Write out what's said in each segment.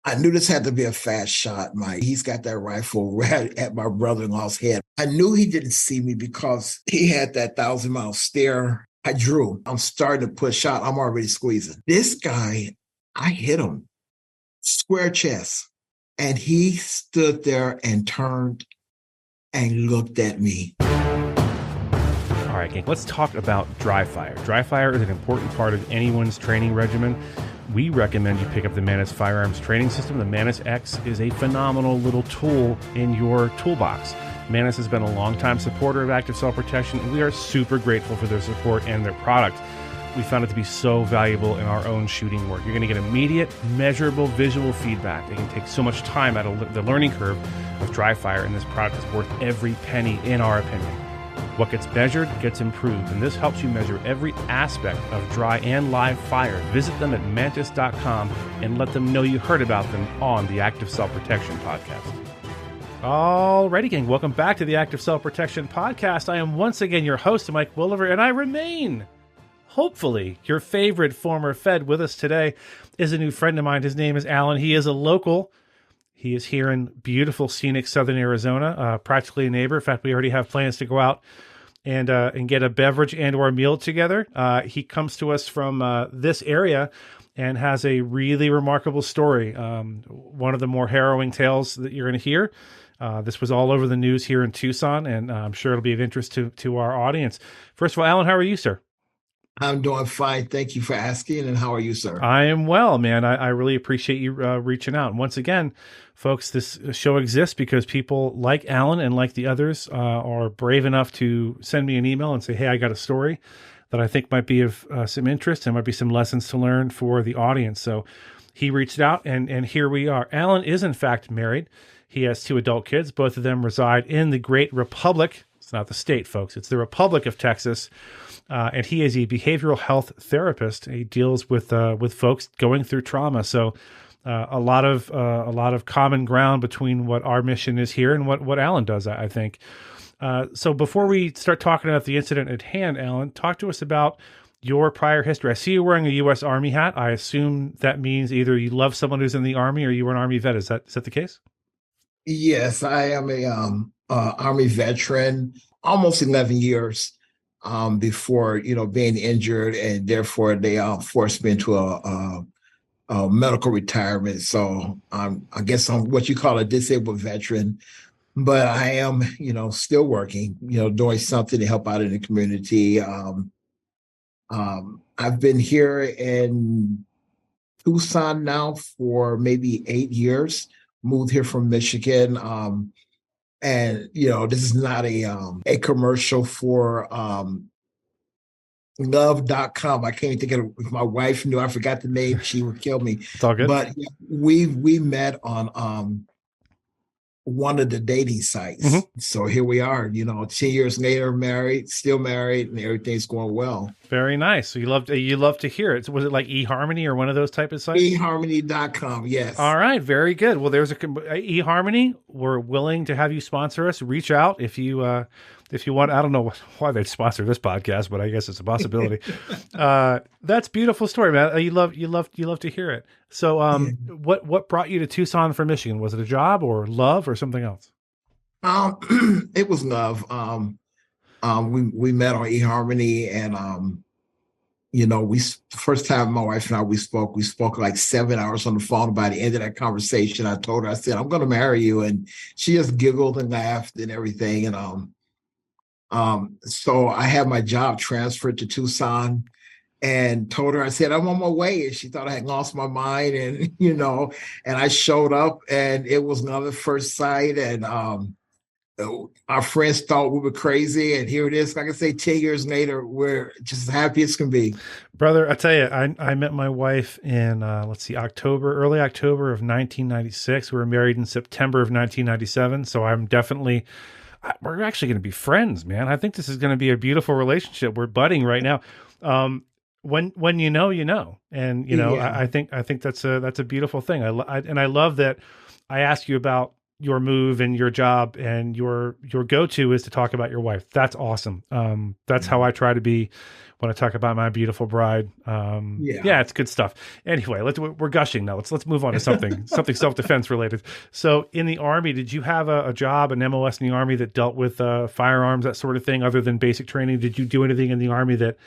I knew this had to be a fast shot, Mike. He's got that rifle right at my brother-in-law's head. I knew he didn't see me because he had that 1,000-mile stare. I drew. I'm starting to push out. I'm already squeezing. This guy, I hit him square chest. And he stood there and turned and looked at me. All right, gang, let's talk about dry fire. Dry fire is an important part of anyone's training regimen. We recommend you pick up the Manus Firearms Training System. The Manus X is a phenomenal little tool in your toolbox. Manus has been a longtime supporter of active self-protection, and we are super grateful for their support and their product. We found it to be so valuable in our own shooting work. You're going to get immediate, measurable visual feedback. It can take so much time out of the learning curve of dry fire, and this product is worth every penny, in our opinion. What gets measured gets improved, and this helps you measure every aspect of dry and live fire. Visit them at mantis.com and let them know you heard about them on the Active Self-Protection Podcast. Alrighty, gang, welcome back to the Active Self-Protection Podcast. I am once again your host, Mike Williver, and I remain, hopefully, your favorite former Fed. With us today is a new friend of mine. His name is Alan. He is a local. He is here in beautiful, scenic southern Arizona, practically a neighbor. In fact, we already have plans to go out and get a beverage and or meal together. He comes to us from this area and has a really remarkable story. One of the more harrowing tales that you're going to hear. This was all over the news here in Tucson, and I'm sure it'll be of interest to our audience. First of all, Alan, how are you, sir? I'm doing fine. Thank you for asking. And how are you, sir? I am well, man. I really appreciate you reaching out. And once again, folks, this show exists because people like Alan and like the others are brave enough to send me an email and say, hey, I got a story that I think might be of some interest and might be some lessons to learn for the audience. So he reached out, and here we are. Alan is, in fact, married. He has 2 adult kids. Both of them reside in the great Republic. It's not the state, folks. It's the Republic of Texas. And he is a behavioral health therapist. He deals with folks going through trauma. So a lot of common ground between what our mission is here and what Alan does, I think. So before we start talking about the incident at hand, Alan, talk to us about your prior history. I see you wearing a U.S. Army hat. I assume that means either you love someone who's in the Army or you were an Army vet. Is that the case? Yes, I am a Army veteran, almost 11 years. Before being injured, and therefore they forced me into a medical retirement. So I guess I'm what you call a disabled veteran, but I am still working, doing something to help out in the community. I've been here in Tucson now for maybe 8 years. Moved here from Michigan. And this is not a commercial for love.com. I can't think of it. If my wife knew, I forgot the name, she would kill me. It's all good. But we met on one of the dating sites. Mm-hmm. So here we are, 10 years later, still married, and everything's going well. Very nice. So you love to hear it. So was it like eHarmony or one of those type of sites? eHarmony.com, yes. All right, very good. Well, there's eHarmony. We're willing to have you sponsor us. Reach out if you want. I don't know why they'd sponsor this podcast, but I guess it's a possibility. That's a beautiful story, man. You love to hear it. So, what brought you to Tucson from Michigan? Was it a job or love or something else? It was love. We met on eHarmony, and first time my wife and I we spoke like 7 hours on the phone. By the end of that conversation, I told her, I said, I'm going to marry you, and she just giggled and laughed and everything. And so I had my job transferred to Tucson, and told her, I said, I'm on my way. And she thought I had lost my mind. And, and I showed up, and it was another first sight. And our friends thought we were crazy. And here it is. Like I say, 10 years later, we're just as happy as can be. Brother, I tell you, I met my wife in, early October of 1996. We were married in September of 1997. So we're actually going to be friends, man. I think this is going to be a beautiful relationship. We're budding right now. When you know, and yeah. I think that's a beautiful thing. I love that. I asked you about your move and your job and your go-to is to talk about your wife. That's awesome. That's how I try to be when I talk about my beautiful bride. Yeah. Yeah, it's good stuff. Anyway, we're gushing now. Let's move on to something self-defense related. So in the Army, did you have a job, an MOS in the Army that dealt with firearms, that sort of thing, other than basic training? Did you do anything in the Army that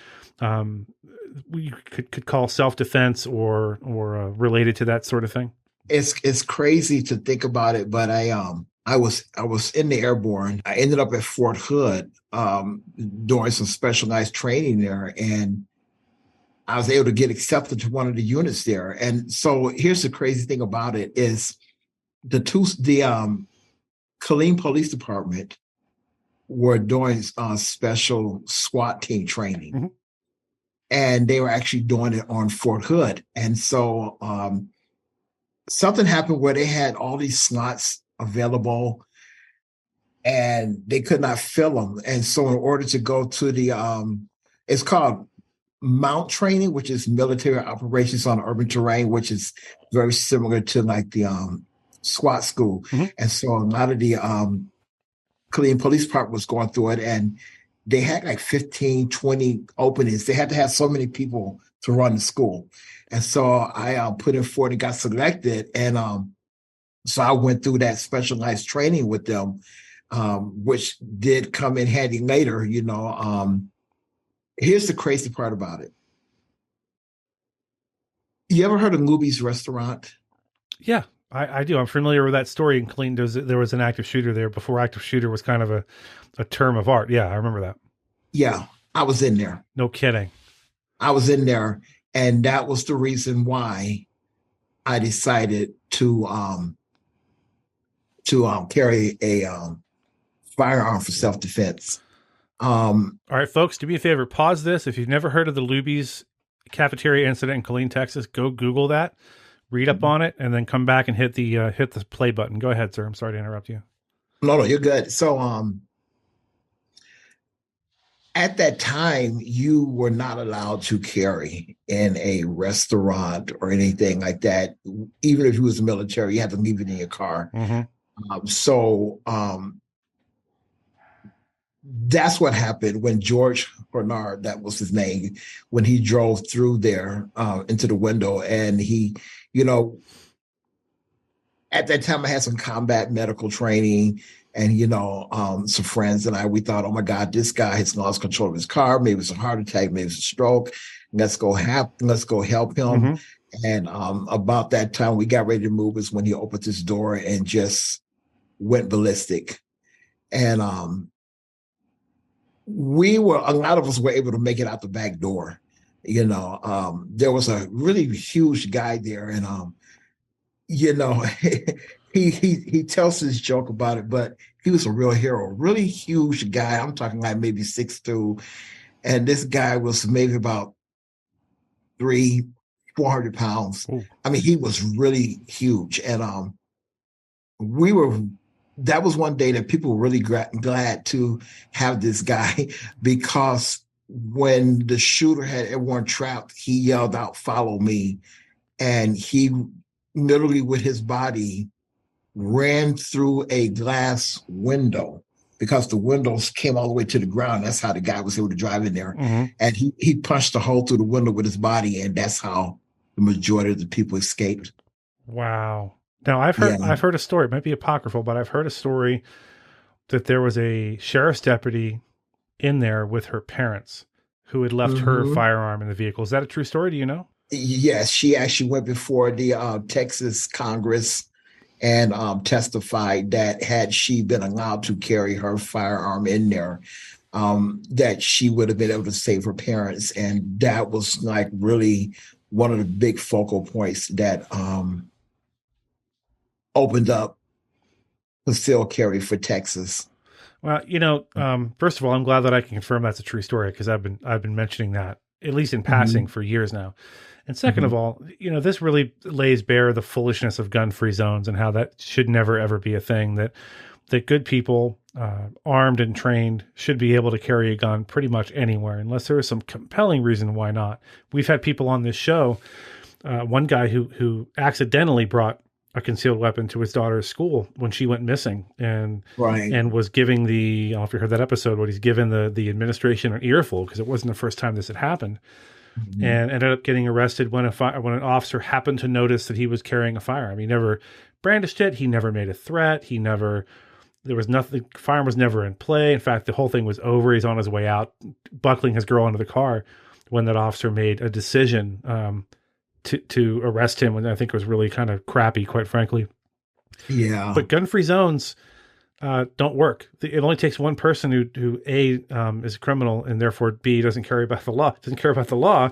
we could call self-defense or related to that sort of thing? It's crazy to think about it, but I was in the airborne. I ended up at Fort Hood doing some specialized training there, and I was able to get accepted to one of the units there. And so here's the crazy thing about it is the Killeen Police Department were doing special SWAT team training. Mm-hmm. And they were actually doing it on Fort Hood. And so something happened where they had all these slots available and they could not fill them. And so in order to go to the, it's called mount training, which is military operations on urban terrain, which is very similar to like the SWAT school. Mm-hmm. And so a lot of the Killeen Police Department was going through it, and they had like 15, 20 openings. They had to have so many people to run the school. And so I put in for it and got selected. And so I went through that specialized training with them, which did come in handy later. Here's the crazy part about it. You ever heard of Lubys restaurant? Yeah, I do. I'm familiar with that story in Killeen. There was an active shooter there before active shooter was kind of a term of art. Yeah, I remember that. Yeah, I was in there. No kidding. I was in there. And that was the reason why I decided to carry a firearm for self-defense. All right, folks, do me a favor. Pause this. If you've never heard of the Lubys Cafeteria incident in Killeen, Texas, go Google that, read up on it, and then come back and hit the play button. Go ahead, sir. I'm sorry to interrupt you. No, you're good. So at that time, you were not allowed to carry in a restaurant or anything like that. Even if you was military, you had to leave it in your car. Mm-hmm. So that's what happened when George Bernard, that was his name, when he drove through there into the window. And he, at that time I had some combat medical training. And, some friends and we thought, oh, my God, this guy has lost control of his car. Maybe it's a heart attack. Maybe it's a stroke. Let's go help him. Mm-hmm. And about that time we got ready to move is when he opened his door and just went ballistic. And a lot of us were able to make it out the back door. There was a really huge guy there. And, he tells his joke about it, but he was a real hero, really huge guy. I'm talking like maybe 6'2", and this guy was maybe about 400 pounds. Ooh. I mean, he was really huge, and that was one day that people were really glad to have this guy, because when the shooter had everyone trapped, he yelled out, "Follow me," and he literally with his body ran through a glass window, because the windows came all the way to the ground. That's how the guy was able to drive in there. Mm-hmm. And he punched a hole through the window with his body, and that's how the majority of the people escaped. Wow. Now I've heard a story, it might be apocryphal, but I've heard a story that there was a sheriff's deputy in there with her parents who had left her firearm in the vehicle. Is that a true story? Do you know? Yes, she actually went before the Texas Congress and testified that had she been allowed to carry her firearm in there, that she would have been able to save her parents. And that was like really one of the big focal points that opened up concealed carry for Texas. Well, first of all, I'm glad that I can confirm that's a true story, because I've been mentioning that, at least in passing, for years now. And second of all, this really lays bare the foolishness of gun-free zones and how that should never, ever be a thing, that good people, armed and trained, should be able to carry a gun pretty much anywhere, unless there is some compelling reason why not. We've had people on this show, one guy who accidentally brought a concealed weapon to his daughter's school when she went missing, Right. and was giving the, I don't know if you heard that episode, what he's given the administration an earful because it wasn't the first time this had happened, Mhm. and ended up getting arrested when when an officer happened to notice that he was carrying a firearm. He never brandished it. He never made a threat. He never, there was nothing, firearm was never in play. In fact, the whole thing was over. He's on his way out, buckling his girl into the car when that officer made a decision to arrest him, and I think it was really kind of crappy, quite frankly. Yeah. But gun-free zones don't work. It only takes one person who A, is a criminal, and therefore B, doesn't care about the law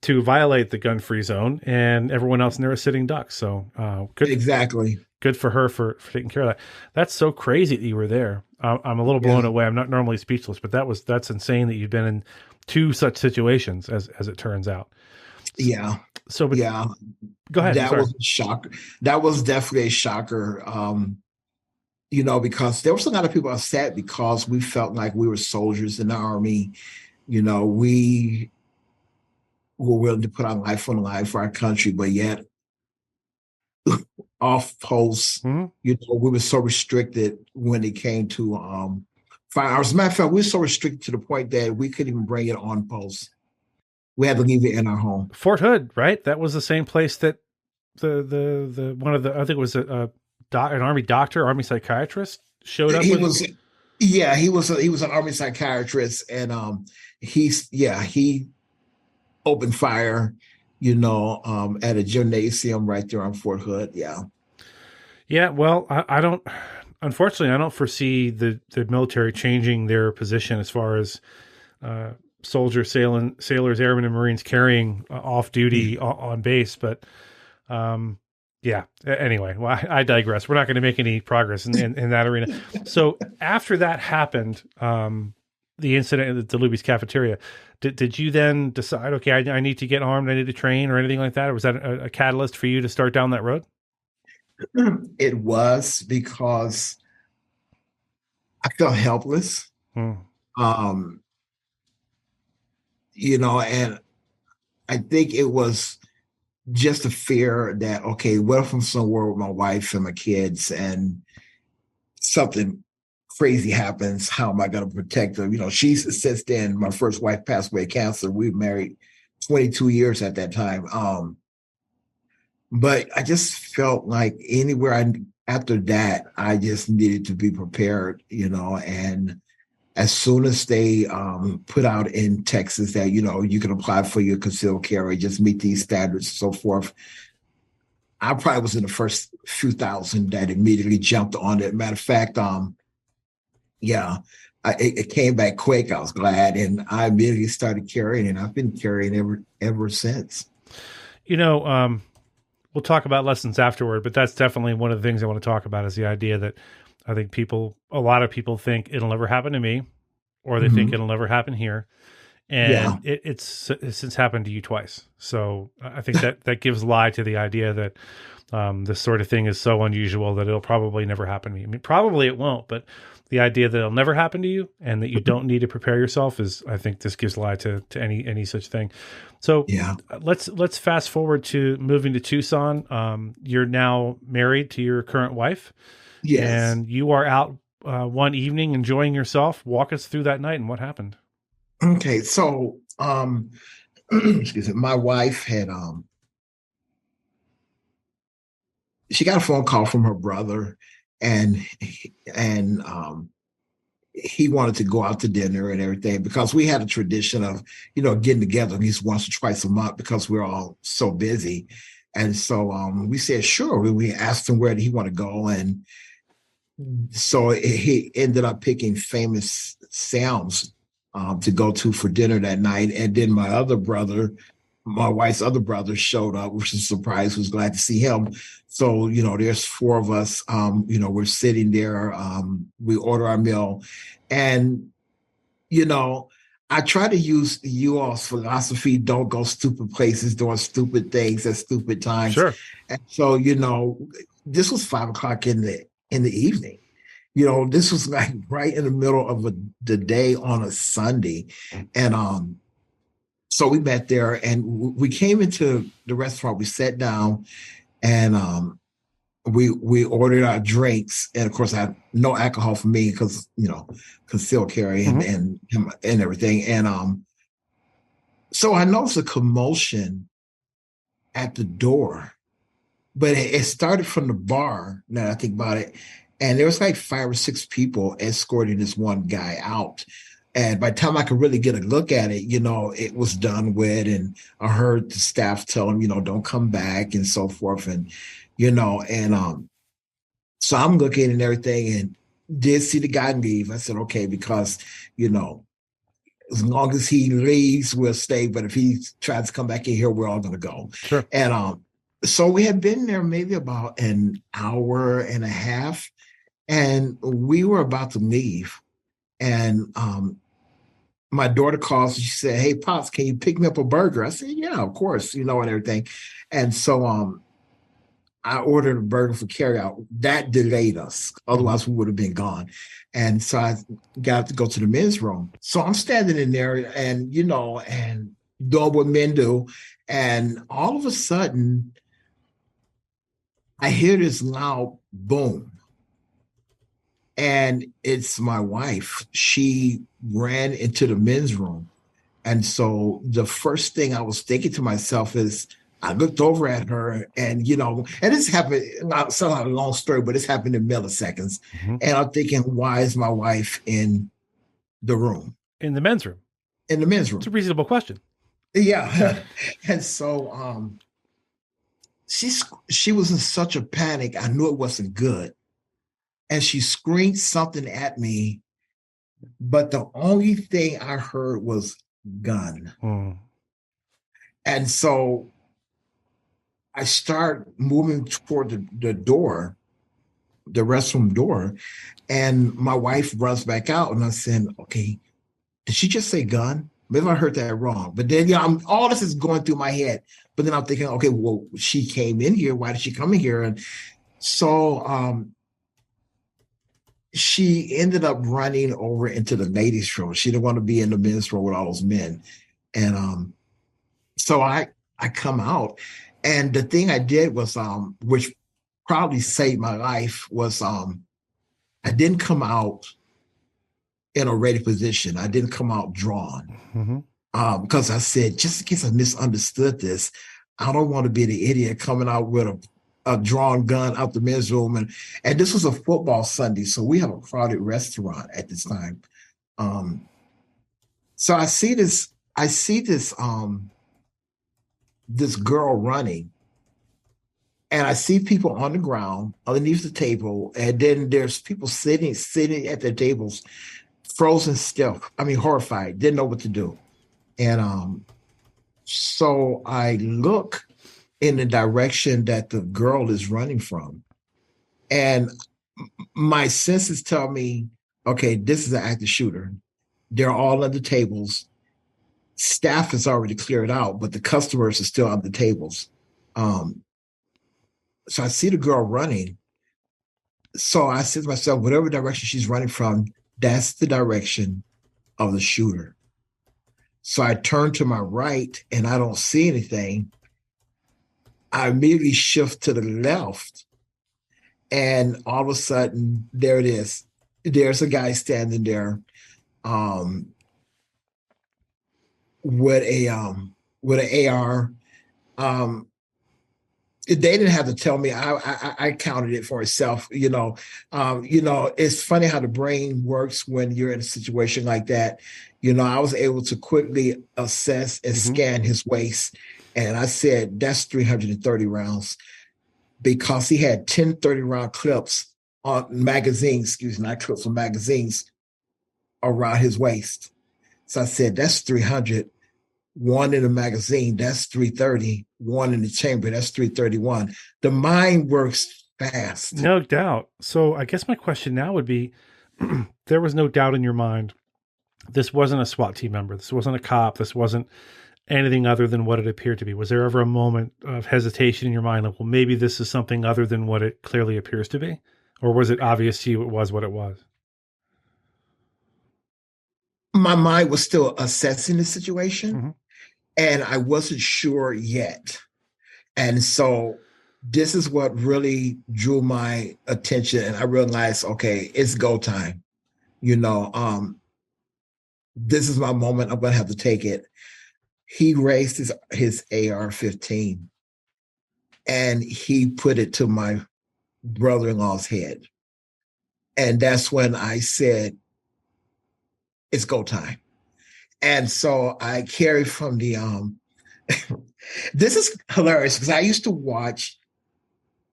to violate the gun-free zone, and everyone else in there is sitting ducks. So Exactly. good for her for taking care of that. That's so crazy that you were there. I'm a little blown Yeah. away. I'm not normally speechless, but that's insane that you've been in two such situations, as it turns out. Yeah. So, but Yeah. go ahead. I'm That sorry. was a shocker. That was definitely a shocker. Because there was a lot of people upset because we felt like we were soldiers in the army. We were willing to put our life on the line for our country, but yet off post, Mhm. we were so restricted when it came to firearms. As a matter of fact, we were so restricted to the point that we couldn't even bring it on post. We had to leave it in our home. Fort Hood, right? That was the same place that the one of the, I think it was an army doctor, army psychiatrist showed up He with. was, yeah, he was an army psychiatrist, and he opened fire, at a gymnasium right there on Fort Hood. Yeah. Yeah, well, I don't. Unfortunately, I don't foresee the military changing their position as far as uh, soldiers, sailors, airmen, and Marines carrying off duty on base. But yeah. Anyway, well, I digress. We're not going to make any progress in that arena. So after that happened, the incident at the Lubys Cafeteria, did you then decide, okay, I need to get armed, I need to train, or anything like that? Or was that a catalyst for you to start down that road? It was because I felt helpless. Hmm. Um, and I think it was just a fear that, okay, what if I'm somewhere with my wife and my kids and something crazy happens? How am I going to protect her? She's since then, my first wife passed away of cancer. We were married 22 years at that time. But I just felt like after that, I just needed to be prepared, and as soon as they put out in Texas that, you can apply for your concealed carry, just meet these standards and so forth, I probably was in the first few thousand that immediately jumped on it. Matter of fact, yeah, it came back quick. I was glad, and I immediately started carrying, and I've been carrying ever since. You know, we'll talk about lessons afterward, but that's definitely one of the things I want to talk about is the idea that I think a lot of people think it'll never happen to me, or they think Mhm. it'll never happen here. Yeah, And it's since happened to you twice. So I think that gives lie to the idea that this sort of thing is so unusual that it'll probably never happen to me. I mean, probably it won't, but the idea that it'll never happen to you and that you don't need to prepare yourself is, I think this gives lie to any such thing. So yeah, let's fast forward to moving to Tucson. You're now married to your current wife, yes. and you are out one evening enjoying yourself. Walk us through that night and what happened. Okay, so excuse me, my wife had she got a phone call from her brother, and and he wanted to go out to dinner and everything because we had a tradition of getting together at least once or twice a month because we're all so busy. And so we said sure. We asked him where did he want to go, and so he ended up picking Famous Sam's to go to for dinner that night. And then my wife's other brother showed up, which was a surprise. Was glad to see him. So there's four of us. We're sitting there. We order our meal, and you know, I try to use you all's philosophy: don't go stupid places, doing stupid things at stupid times. Sure. And so this was 5 o'clock in the evening. This was like right in the middle of the day on a Sunday, and so we met there and we came into the restaurant. We sat down, and we ordered our drinks, and of course, I had no alcohol for me because concealed carry and everything. And so I noticed a commotion at the door, but it started from the bar. Now I think about it, and there was like 5 or 6 people escorting this one guy out. And by the time I could really get a look at it, it was done with. And I heard the staff tell him, don't come back and so forth. And, so I'm looking and everything and did see the guy leave. I said, okay, because, as long as he leaves, we'll stay. But if he tries to come back in here, we're all going to go. Sure. And so we had been there maybe about an hour and a half, and we were about to leave. And my daughter calls and she said, "Hey, Pops, can you pick me up a burger?" I said, "Yeah, of course," and everything. And so I ordered a burger for carryout. That delayed us. Otherwise, we would have been gone. And so I got to go to the men's room. So I'm standing in there and, and doing what men do. And all of a sudden, I hear this loud boom. And it's my wife. She ran into the men's room. And so the first thing I was thinking to myself is, I looked over at her and, and this happened, it's not a long story, but it's happened in milliseconds. And I'm thinking, why is my wife in the room? In the men's room? In the men's room. It's a reasonable question. Yeah. And so she was in such a panic. I knew it wasn't good. And she screamed something at me. But the only thing I heard was gun. And so I start moving toward the door, the restroom door, and my wife runs back out, and I said, "Okay, did she just say gun? Maybe I heard that wrong." But then, all this is going through my head. But then I'm thinking, okay, well, she came in here. Why did she come in here? And so she ended up running over into the ladies' room. She didn't want to be in the men's room with all those men, and so I come out. And the thing I did was, which probably saved my life, was I didn't come out in a ready position. I didn't come out drawn because I said, just in case I misunderstood this, I don't want to be the idiot coming out with a drawn gun out the men's room. And this was a football Sunday, so we have a crowded restaurant at this time. So I see this this girl running, and I see people on the ground underneath the table, and then there's people sitting at their tables, frozen still. I mean, horrified, didn't know what to do. And so I look in the direction that the girl is running from, and my senses tell me, okay, this is an active shooter. They're all under tables. Staff has already cleared out, but the customers are still on the tables. So I see the girl running. So I said to myself, whatever direction she's running from, that's the direction of the shooter. So I turn to my right and I don't see anything. I immediately shift to the left. And all of a sudden, there it is. There's a guy standing there with an AR. They didn't have to tell me. I counted it for itself. It's funny how the brain works when you're in a situation like that. I was able to quickly assess and scan his waist, and I said, that's 330 rounds, because he had 10 30-round clips on magazines, not clips on magazines, around his waist. So I said, that's 300. One in the magazine, that's 330. One in the chamber, that's 331. The mind works fast. No doubt. So I guess my question now would be, there was no doubt in your mind this wasn't a SWAT team member, this wasn't a cop, this wasn't anything other than what it appeared to be. Was there ever a moment of hesitation in your mind, like, well, maybe this is something other than what it clearly appears to be? Or was it obvious to you it was what it was? My mind was still assessing the situation, and I wasn't sure yet. And so this is what really drew my attention, and I realized, okay, it's go time. You know, this is my moment. I'm gonna have to take it. He raised his AR-15 and he put it to my brother-in-law's head. And that's when I said, it's go time. And so I carry from the this is hilarious because I used to watch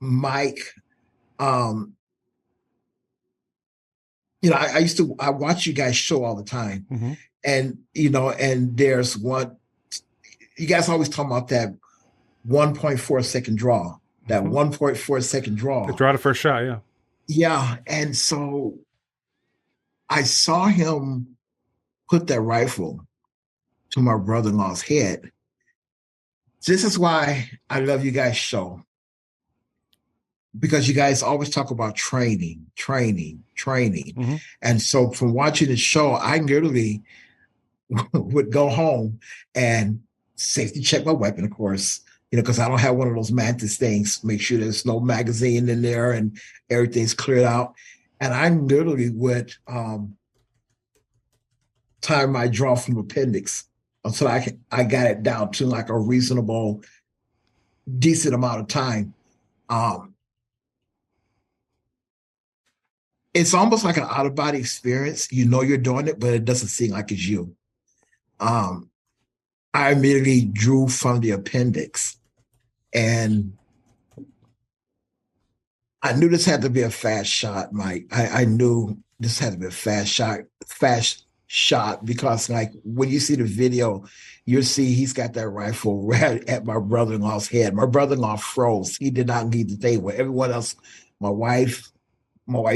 Mike. I watch you guys show all the time. Mm-hmm. And and there's one, you guys always talk about that 1.4 second draw. That Mm-hmm. 1.4 second draw. The draw to first shot, yeah. Yeah. And so I saw him put that rifle to my brother-in-law's head. This is why I love you guys' show. Because you guys always talk about training. Mm-hmm. And so from watching the show, I literally would go home and safety check my weapon, of course, because I don't have one of those mantis things, make sure there's no magazine in there and everything's cleared out. And I literally would time my draw from appendix until I got it down to like a reasonable, decent amount of time. It's almost like an out-of-body experience. You know you're doing it, but it doesn't seem like it's you. I immediately drew from the appendix, and I knew this had to be a fast shot, Mike. I knew this had to be a fast shot because, like, when you see the video, you'll see he's got that rifle right at my brother-in-law's head. My brother-in-law froze. He did not leave the table. Everyone else, my wife's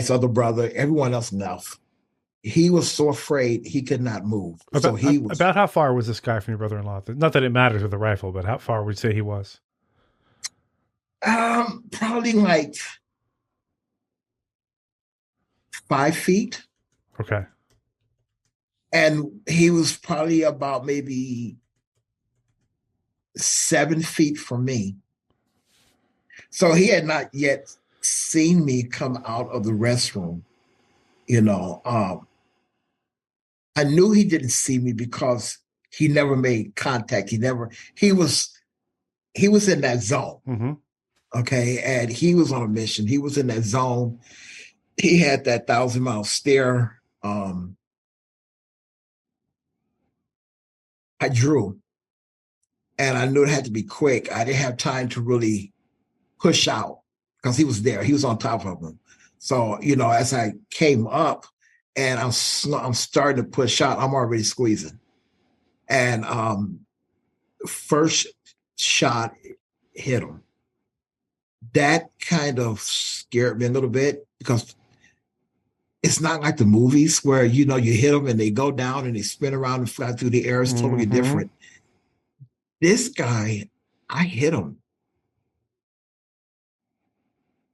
other brother, everyone else left. He was so afraid he could not move. About how far was this guy from your brother-in-law? Not that it matters with the rifle, but how far would you say he was? Probably like 5 feet. Okay. And he was probably about maybe 7 feet from me. So he had not yet seen me come out of the restroom. I knew he didn't see me because he never made contact. He was in that zone. Mm-hmm. Okay. And he was on a mission. He was in that zone. He had that 1,000-mile stare. I drew, and I knew it had to be quick. I didn't have time to really push out because he was there. He was on top of him. So, as I came up and I'm starting to push out, I'm already squeezing. And first shot hit him. That kind of scared me a little bit because it's not like the movies where, you hit them and they go down and they spin around and fly through the air. It's totally different. This guy, I hit him.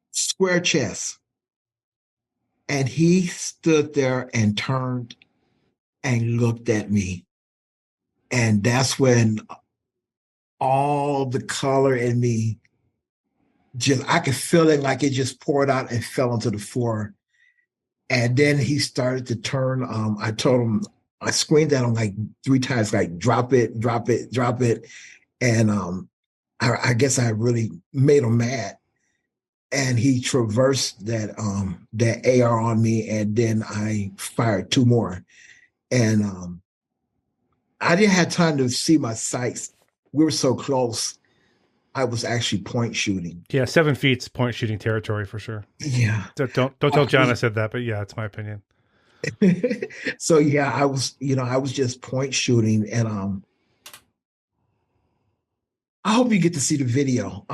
Square chest. And he stood there and turned and looked at me. And that's when all the color in me I could feel it, like it just poured out and fell onto the floor. And then he started to turn. I told him, I screamed at him like 3 times, like, drop it, drop it, drop it. And I guess I really made him mad. And he traversed that AR on me, and then I fired 2 more. And I didn't have time to see my sights. We were so close. I was actually point shooting. Yeah, 7 feet's point shooting territory for sure. Yeah. Don't tell John I said that, but yeah, it's my opinion. So yeah, I was just point shooting, and I hope you get to see the video.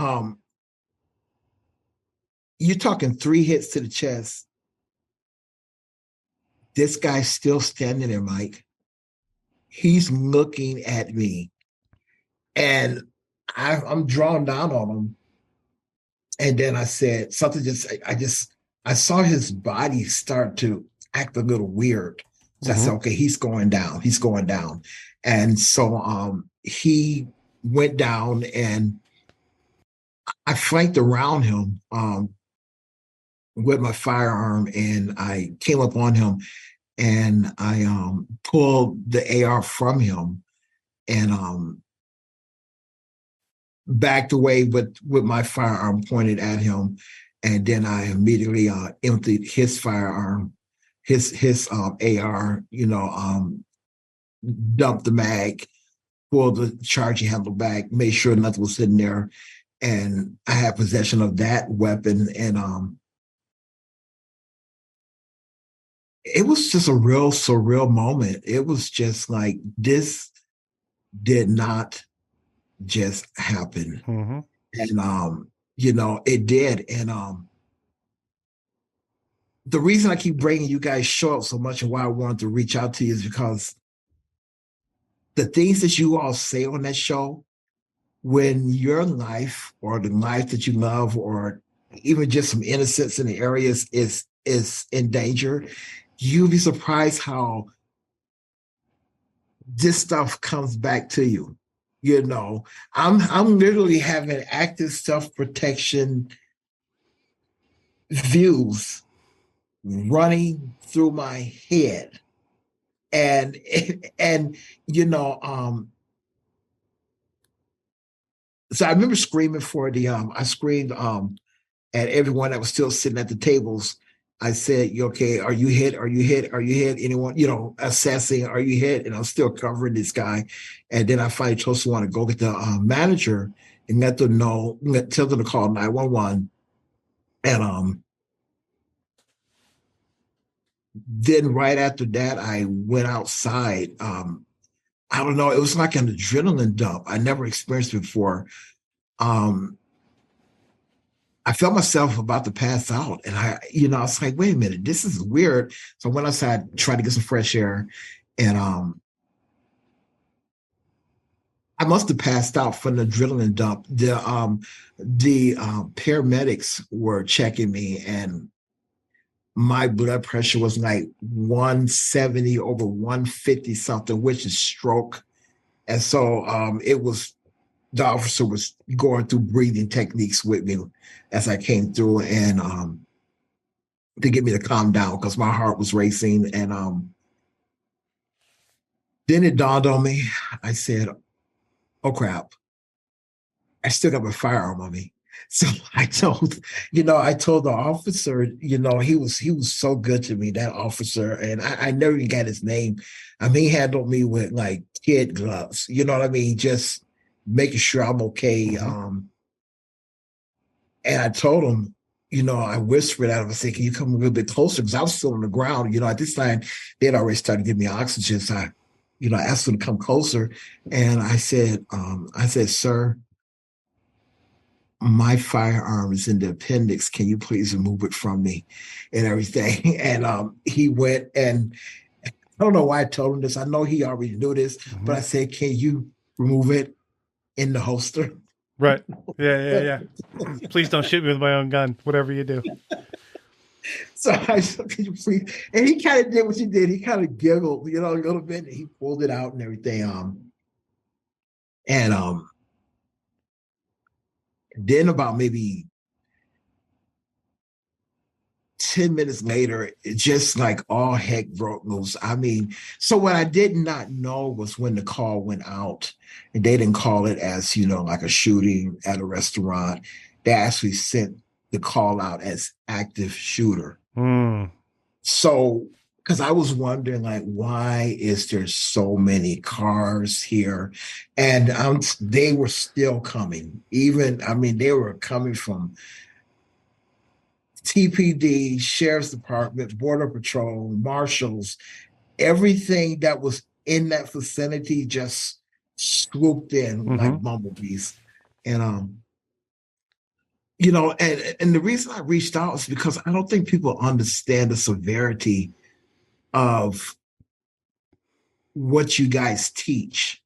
You're talking 3 hits to the chest. This guy's still standing there, Mike. He's looking at me, and I'm drawn down on him. And then I said something. I saw his body start to act a little weird. So I said, okay, he's going down. He's going down. And so he went down, and I flanked around him with my firearm, and I came up on him, and I pulled the AR from him, and backed away with my firearm pointed at him, and then I immediately emptied his firearm, his AR, dumped the mag, pulled the charging handle back, made sure nothing was sitting there, and I had possession of that weapon. And it was just a real surreal moment. It was just like, this did not just happen. Mm-hmm. And it did. And the reason I keep bringing you guys show up so much and why I wanted to reach out to you is because the things that you all say on that show, when your life or the life that you love, or even just some innocence in the areas is in danger, you'll be surprised how this stuff comes back to you. I'm literally having active self-protection views running through my head. And and you know, so I remember screaming for the I screamed at everyone that was still sitting at the tables. I said, "You okay? Are you hit? Are you hit? Are you hit? Anyone, assessing, are you hit?" And I'm still covering this guy. And then I finally chose to want to go get the manager and let them know, tell them to call 911. And then right after that, I went outside. I don't know, it was like an adrenaline dump. I never experienced before. Um, I felt myself about to pass out. And I was like, wait a minute, this is weird. So I went outside, tried to get some fresh air. And I must have passed out from the adrenaline dump. The paramedics were checking me, and my blood pressure was like 170 over 150 something, which is stroke. And so the officer was going through breathing techniques with me as I came through, and to get me to calm down because my heart was racing. And then it dawned on me. I said, "Oh crap! I still got my firearm on me." So I told the officer, he was so good to me, that officer, and I never even got his name. I mean, he handled me with like kid gloves. You know what I mean? Just making sure I'm okay. Mm-hmm. And I told him, I whispered at him, I said, "Can you come a little bit closer?" Because I was still on the ground. At this time, they had already started giving me oxygen. So I asked him to come closer. And I said, "Sir, my firearm is in the appendix. Can you please remove it from me?" And everything. And he went, and I don't know why I told him this. I know he already knew this, Mm-hmm. but I said, "Can you remove it in the holster?" Right. Yeah. Please don't shoot me with my own gun, whatever you do. So I said, "Can you please?" And he kind of did what you did. He kind of giggled, a little bit. And he pulled it out and everything. And then about maybe 10 minutes later, it just like all heck broke loose. I mean, so what I did not know was when the call went out, and they didn't call it as, like a shooting at a restaurant. They actually sent the call out as active shooter. Mm. So, because I was wondering, like, why is there so many cars here? And they were still coming. They were coming from TPD, Sheriff's Department, Border Patrol, Marshals. Everything that was in that vicinity just swooped in like bumblebees. And and the reason I reached out is because I don't think people understand the severity of what you guys teach.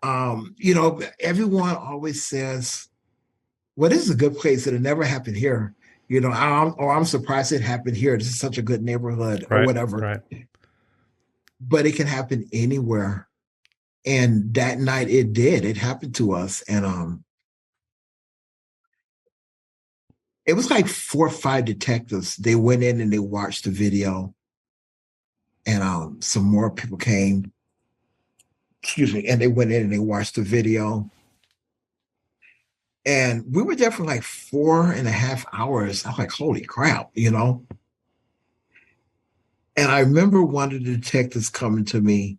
Everyone always says, "Well, this is a good place. It'll never happen here." I'm surprised it happened here. This is such a good neighborhood, or whatever. Right. But it can happen anywhere. And that night it did. It happened to us. And It was like 4 or 5 detectives. They went in and they watched the video, and some more people came. Excuse me, and they went in and they watched the video, and we were there for like 4.5 hours. I'm like, holy crap, you know. And I remember one of the detectives coming to me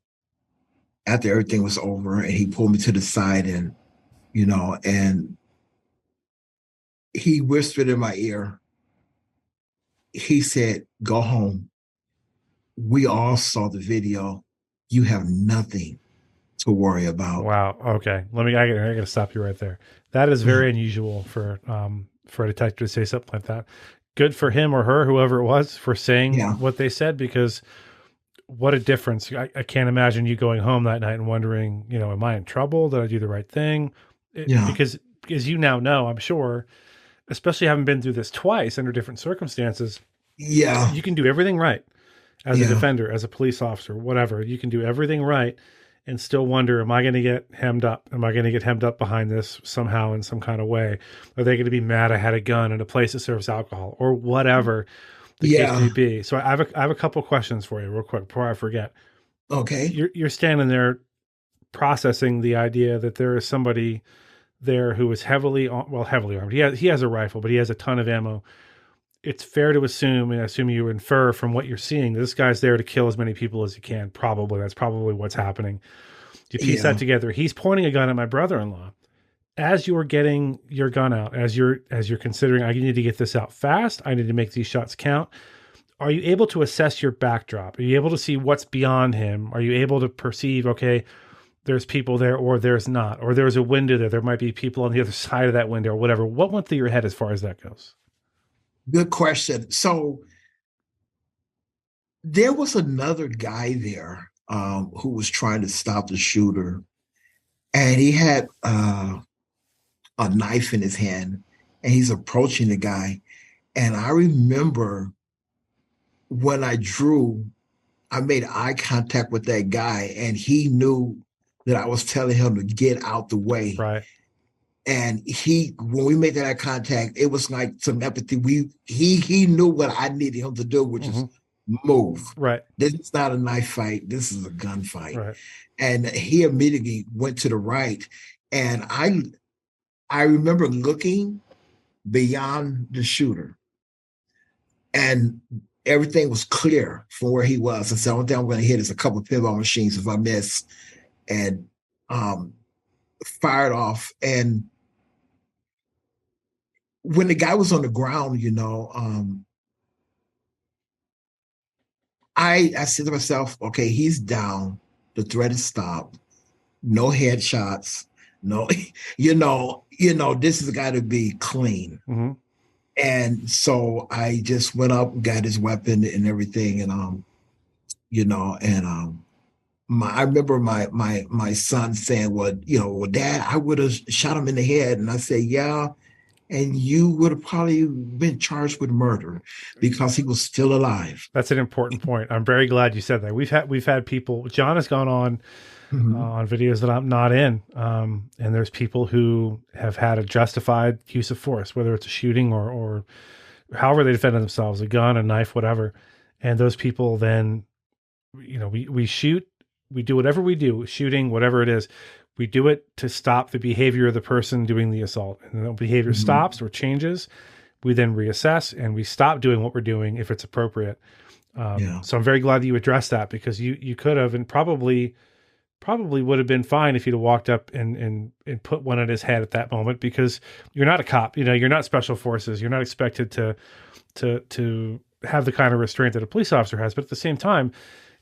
after everything was over, and he pulled me to the side, and and he whispered in my ear. He said, "Go home. We all saw the video. You have nothing to worry about." Wow. Okay. I gotta stop you right there. That is very unusual for a detective to say something like that. Good for him or her, whoever it was, for saying Yeah, what they said, because what a difference. I can't imagine you going home that night and wondering, am I in trouble? Did I do the right thing? yeah, Because you now know, I'm sure, especially having been through this twice under different circumstances, yeah, you can do everything right as a yeah, defender, as a police officer, whatever. You can do everything right and still wonder, am I going to get hemmed up? Am I going to get hemmed up behind this somehow in some kind of way? Are they going to be mad I had a gun in a place that serves alcohol, or whatever the case may yeah. be? So I have a couple questions for you real quick before I forget. Okay. You're standing there processing the idea that there is somebody there who is heavily armed. He has a rifle, but he has a ton of ammo. It's fair to assume, and I assume you infer from what you're seeing, this guy's there to kill as many people as he can. Probably that's probably what's happening. You piece that Yeah, together. He's pointing a gun at my brother-in-law. As you're getting your gun out, as you're considering, I need to get this out fast. I need to make these shots count. Are you able to assess your backdrop? Are you able to see what's beyond him? Are you able to perceive, okay, there's people there, or there's not, or there's a window there. There might be people on the other side of that window, or whatever. What went through your head as far as that goes? good question. So there was another guy there who was trying to stop the shooter, and he had a knife in his hand, and he's approaching the guy. And I remember when I drew, I made eye contact with that guy, and he knew that I was telling him to get out the way. Right. And when we made that eye contact, it was like some empathy. He knew what I needed him to do, which is move. Right. This is not a knife fight. This is a gunfight. Right. And he immediately went to the right. And I remember looking beyond the shooter, and everything was clear from where he was. And so the only thing I'm going to hit is a couple of pinball machines if I miss, and fired off. And when the guy was on the ground, I said to myself, okay, he's down. The threat is stopped. No headshots. No, this has got to be clean. Mm-hmm. And so I just went up, got his weapon and everything, and I remember my son saying, well, Dad, I would have shot him in the head, and I said, yeah, and you would have probably been charged with murder because he was still alive. That's an important point. I'm very glad you said that. We've had people. John has gone on on videos that I'm not in, and there's people who have had a justified use of force, whether it's a shooting or however they defended themselves, a gun, a knife, whatever. And those people then, we shoot, we do whatever we do, shooting, whatever it is. We do it to stop the behavior of the person doing the assault. And the behavior stops or changes. We then reassess and we stop doing what we're doing if it's appropriate. So I'm very glad that you addressed that, because you could have, and probably would have been fine if you'd have walked up and put one at his head at that moment, because you're not a cop. You're not special forces. You're not expected to have the kind of restraint that a police officer has. But at the same time,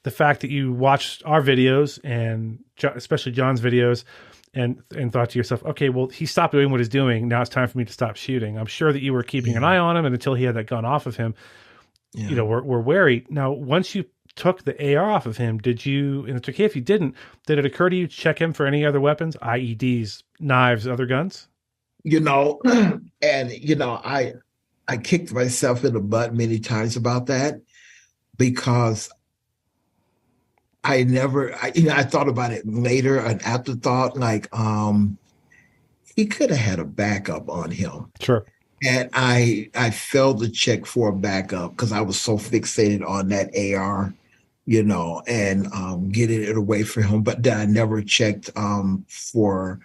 the fact that you watched our videos, and especially John's videos, and thought to yourself, okay, well, he stopped doing what he's doing. Now it's time for me to stop shooting. I'm sure that you were keeping an eye on him, and until he had that gun off of him, we're wary. Now, once you took the AR off of him, did you, and it's okay if you didn't, did it occur to you to check him for any other weapons, IEDs, knives, other guns? And I kicked myself in the butt many times about that, because I thought about it later, an afterthought, like he could have had a backup on him. Sure. And I failed to check for a backup because I was so fixated on that AR, and getting it away from him. But then I never checked for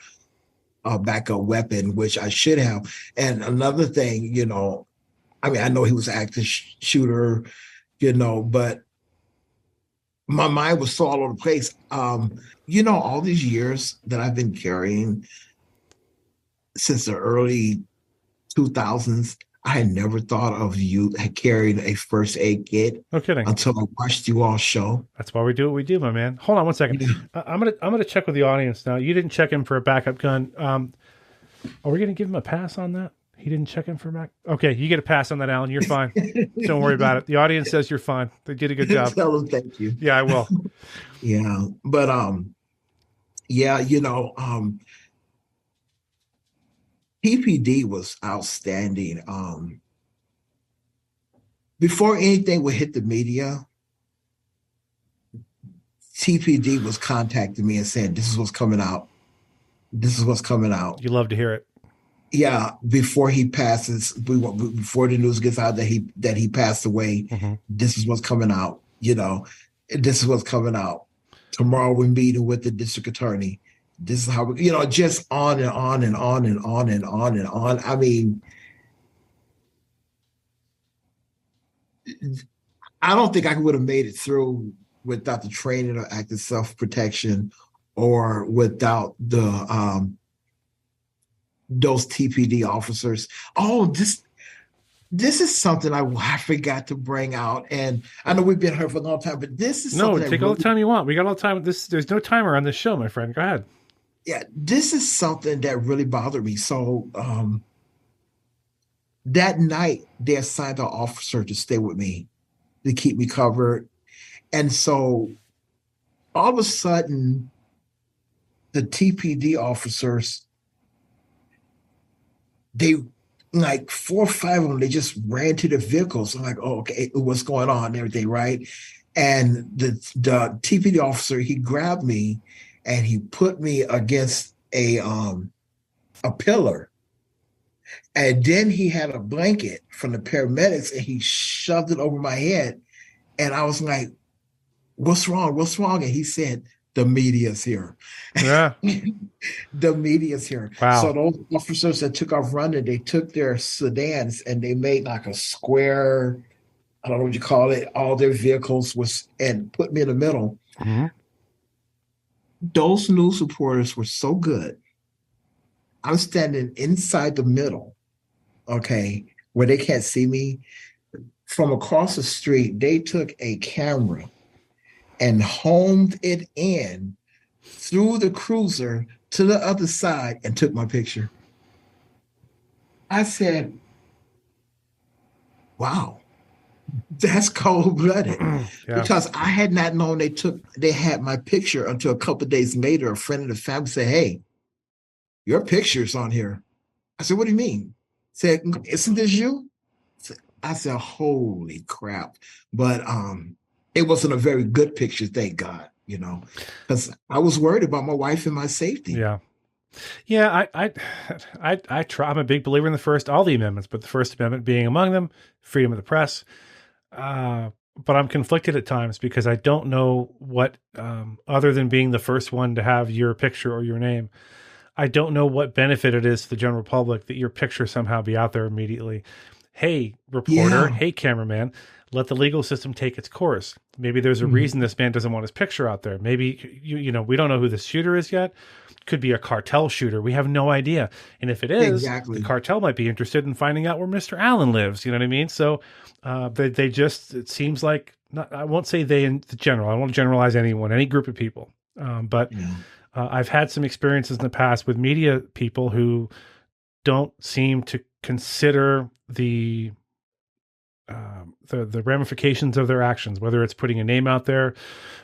a backup weapon, which I should have. And another thing, I mean, I know he was an active shooter, but my mind was so all over the place. All these years that I've been carrying since the early 2000s, I had never thought of you carrying a first aid kit No kidding. until I watched you all show. That's why we do what we do, my man. Hold on one second. Yeah. I'm gonna check with the audience now. You didn't check in for a backup gun. Are we gonna give him a pass on that? He didn't check in for a back. Okay, you get a pass on that, Alan. You're fine. Don't worry about it. The audience says you're fine. They did a good job. Tell them thank you. Yeah, I will. Yeah, but yeah, PPD was outstanding. Before anything would hit the media, TPD was contacting me and saying, "This is what's coming out. This is what's coming out." You love to hear it. Yeah, before he passes, before the news gets out that he passed away, this is what's coming out. This is what's coming out. Tomorrow we're meeting with the district attorney. This is how we, just on and on and on and on and on and on. I mean, I don't think I would have made it through without the training or active self-protection or without the those TPD officers. Oh, this is something I forgot to bring out, and I know we've been here for a long time, but this is no. Something Take all the time you want. We got all the time. There's no timer on this show, my friend. Go ahead. Yeah, this is something that really bothered me. So that night they assigned an officer to stay with me to keep me covered, and so all of a sudden the TPD officers, they like 4 or 5 of them, they just ran to the vehicles. I'm like, oh, okay, what's going on and everything, right? And the TPD officer, he grabbed me and he put me against a pillar. And then he had a blanket from the paramedics and he shoved it over my head. And I was like, what's wrong? What's wrong? And he said, the media's here. Yeah. The media's here. Wow. So those officers that took off running, they took their sedans and they made like a square, I don't know what you call it, all their vehicles and put me in the middle. Mm-hmm. Those news reporters were so good. I'm standing inside the middle, okay, where they can't see me. From across the street, they took a camera and homed it in through the cruiser to the other side and took my picture. I said, wow, that's cold-blooded. Yeah. Because I had not known they had my picture until a couple of days later. A friend of the family said, hey, your picture's on here. I said, what do you mean? Said, isn't this you? I said, holy crap. But it wasn't a very good picture, thank God, because I was worried about my wife and my safety. Yeah. Yeah, I try. I'm a big believer in all the amendments, but the First Amendment being among them, freedom of the press. But I'm conflicted at times because I don't know what, other than being the first one to have your picture or your name, I don't know what benefit it is to the general public that your picture somehow be out there immediately. Hey, reporter, hey, cameraman, let the legal system take its course. Maybe there's a reason this man doesn't want his picture out there. Maybe, we don't know who the shooter is yet. Could be a cartel shooter. We have no idea. And if it is, the cartel might be interested in finding out where Mr. Allen lives. You know what I mean? So they just, it seems like, I won't say they in the general. I won't generalize anyone, any group of people. But I've had some experiences in the past with media people who don't seem to consider the ramifications of their actions, whether it's putting a name out there,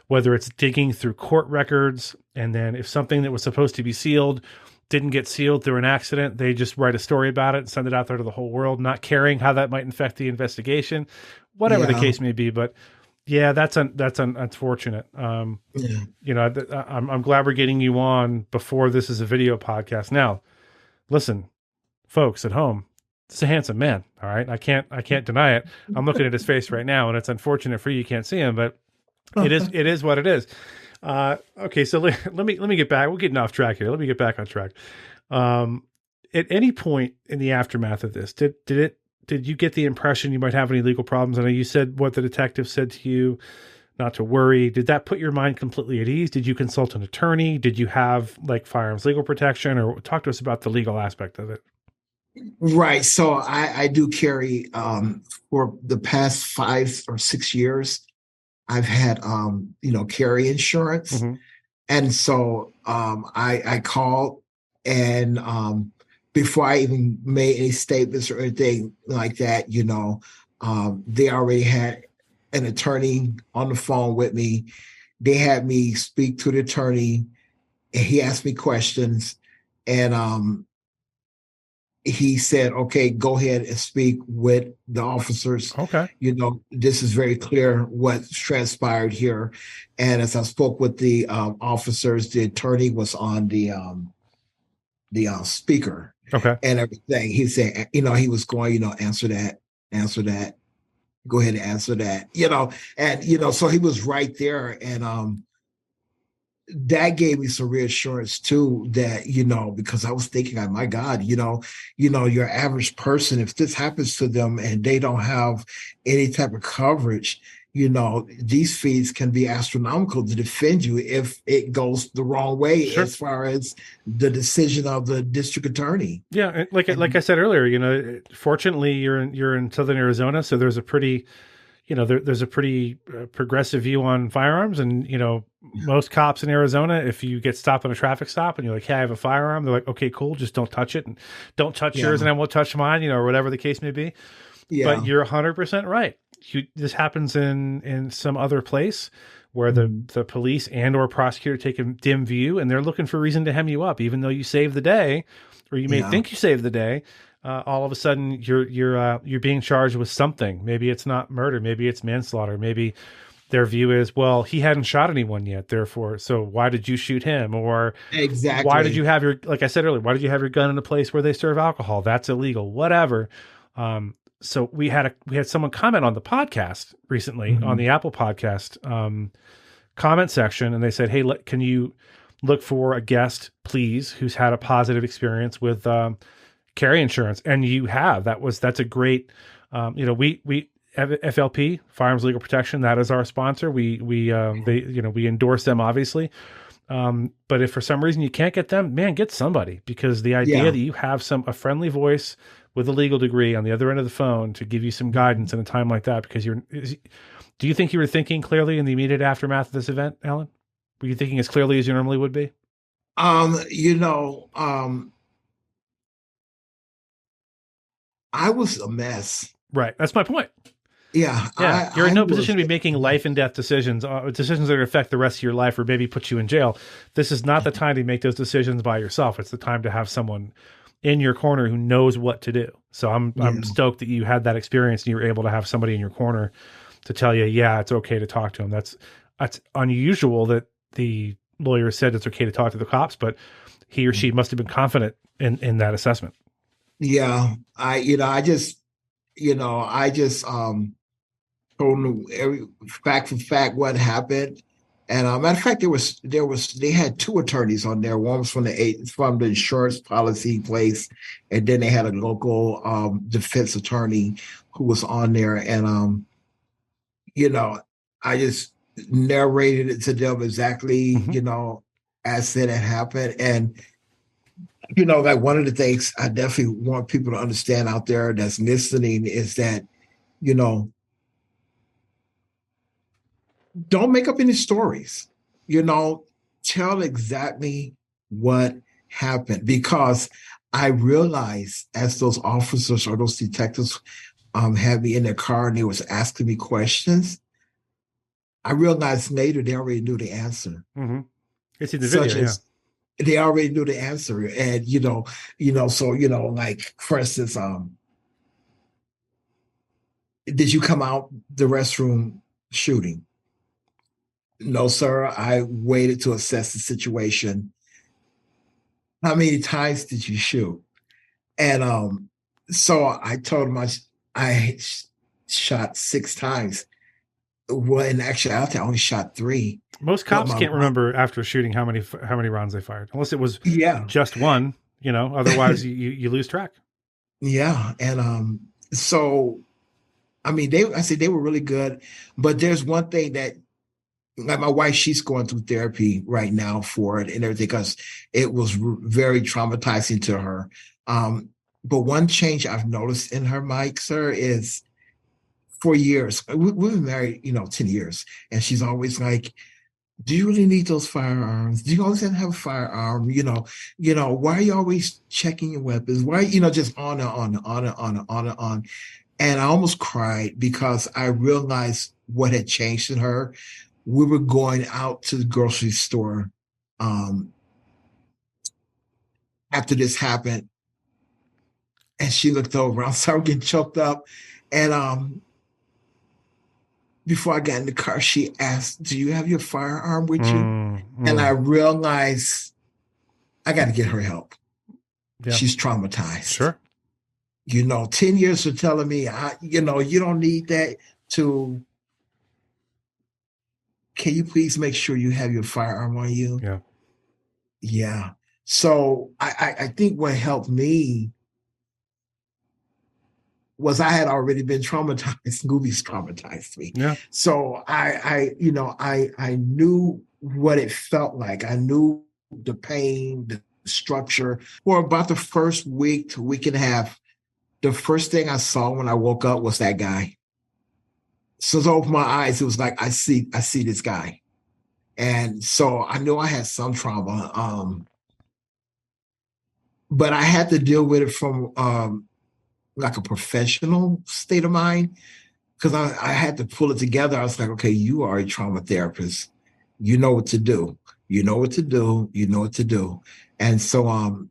whether it's digging through court records, and then if something that was supposed to be sealed didn't get sealed through an accident, they just write a story about it and send it out there to the whole world, not caring how that might affect the investigation, whatever the case may be. But yeah, that's unfortunate. I'm glad we're getting you on before this is a video podcast. Now, listen, folks at home, It's a handsome man. All right. I can't deny it. I'm looking at his face right now, and it's unfortunate for you. You can't see him, but it is what it is. Okay. So let me get back. We're getting off track here. Let me get back on track. Um, at any point in the aftermath of this, did you get the impression you might have any legal problems? I know you said what the detective said to you, not to worry. Did that put your mind completely at ease? Did you consult an attorney? Did you have like firearms legal protection, or talk to us about the legal aspect of it? Right. So I do carry for the past 5 or 6 years, I've had carry insurance. Mm-hmm. And so I called and before I even made any statements or anything like that, they already had an attorney on the phone with me. They had me speak to the attorney, and he asked me questions, and he said, okay, go ahead and speak with the officers. Okay. This is very clear what's transpired here. And as I spoke with the officers, the attorney was on the speaker Okay. and everything. He said, he was going, answer that, go ahead and answer that, so he was right there. And that gave me some reassurance too, that because I was thinking, oh, my God, your average person, if this happens to them and they don't have any type of coverage, these fees can be astronomical to defend you if it goes the wrong way. Sure. As far as the decision of the district attorney. Yeah, and like I said earlier, fortunately you're in Southern Arizona, so there's a pretty there's a pretty progressive view on firearms. And, most cops in Arizona, if you get stopped on a traffic stop and you're like, hey, I have a firearm, they're like, okay, cool. Just don't touch it, and don't touch yours, and I won't touch mine, or whatever the case may be. Yeah. But you're 100% right. This happens in some other place where the police and or prosecutor take a dim view, and they're looking for reason to hem you up, even though you saved the day, or you may think you saved the day. All of a sudden you're being charged with something. Maybe it's not murder. Maybe it's manslaughter. Maybe their view is, well, he hadn't shot anyone yet, therefore, so why did you shoot him? Or exactly, why did you have like I said earlier, why did you have your gun in a place where they serve alcohol? That's illegal. Whatever. So we had someone comment on the podcast recently, on the Apple podcast comment section, and they said, hey, can you look for a guest, please, who's had a positive experience with carry insurance? And you have. That's a great, we FLP, Firearms Legal Protection, that is our sponsor. We endorse them, obviously. But if for some reason you can't get them, man, get somebody, because the idea that you have a friendly voice with a legal degree on the other end of the phone to give you some guidance in a time like that, because do you think you were thinking clearly in the immediate aftermath of this event, Alan? Were you thinking as clearly as you normally would be? I was a mess. Right. That's my point. Yeah. You're in no position to be making life and death decisions that are going to affect the rest of your life or maybe put you in jail. This is not the time to make those decisions by yourself. It's the time to have someone in your corner who knows what to do. So I'm stoked that you had that experience and you were able to have somebody in your corner to tell you, yeah, it's okay to talk to him. That's unusual that the lawyer said it's okay to talk to the cops, but he or she must have been confident in that assessment. Yeah. I just told them every fact for fact what happened. And matter of fact, they had two attorneys on there. One was from the insurance policy place, and then they had a local defense attorney who was on there. And I just narrated it to them exactly, as said it happened. And like one of the things I definitely want people to understand out there that's listening is that, don't make up any stories. Tell exactly what happened, because I realized as those officers or those detectives had me in their car and they was asking me questions, I realized later they already knew the answer. Mm-hmm. It's in the video, they already knew the answer. And, so, like, for instance, did you come out the restroom shooting? No, sir. I waited to assess the situation. How many times did you shoot? And So I told him I shot 6 times. Well, in actuality, I only shot three. Most But cops can't my remember after shooting how many rounds they fired, unless it was yeah, just one. You know, otherwise you lose track. yeah, and so I mean, I said they were really good, but there's one thing that, like my wife, she's going through therapy right now for it and everything because it was very traumatizing to her. Um, but one change I've noticed in her, Mike, sir, is for years we've been married, 10 years, and she's always like, "Do you really need those firearms? Do you always have to have a firearm? Why are you always checking your weapons? Why, just on and on and on and on and on and on." And I almost cried because I realized what had changed in her. We were going out to the grocery store um, after this happened, and she looked over. I started getting choked up. And before I got in the car, she asked, "Do you have your firearm with you?" And I realized I got to get her help. Yeah, She's traumatized. sure. 10 years for telling me, you don't need that to, can you please make sure you have your firearm on you? Yeah. Yeah. So I think what helped me was I had already been traumatized. Movies traumatized me. Yeah. So I knew what it felt like. I knew the pain, the structure. For about the first week to week and a half, the first thing I saw when I woke up was that guy. So as I opened my eyes, it was like I see this guy. And so I knew I had some trauma. But I had to deal with it from like a professional state of mind because I had to pull it together. I was like, okay, you are a trauma therapist. You know what to do. You know what to do. You know what to do. And so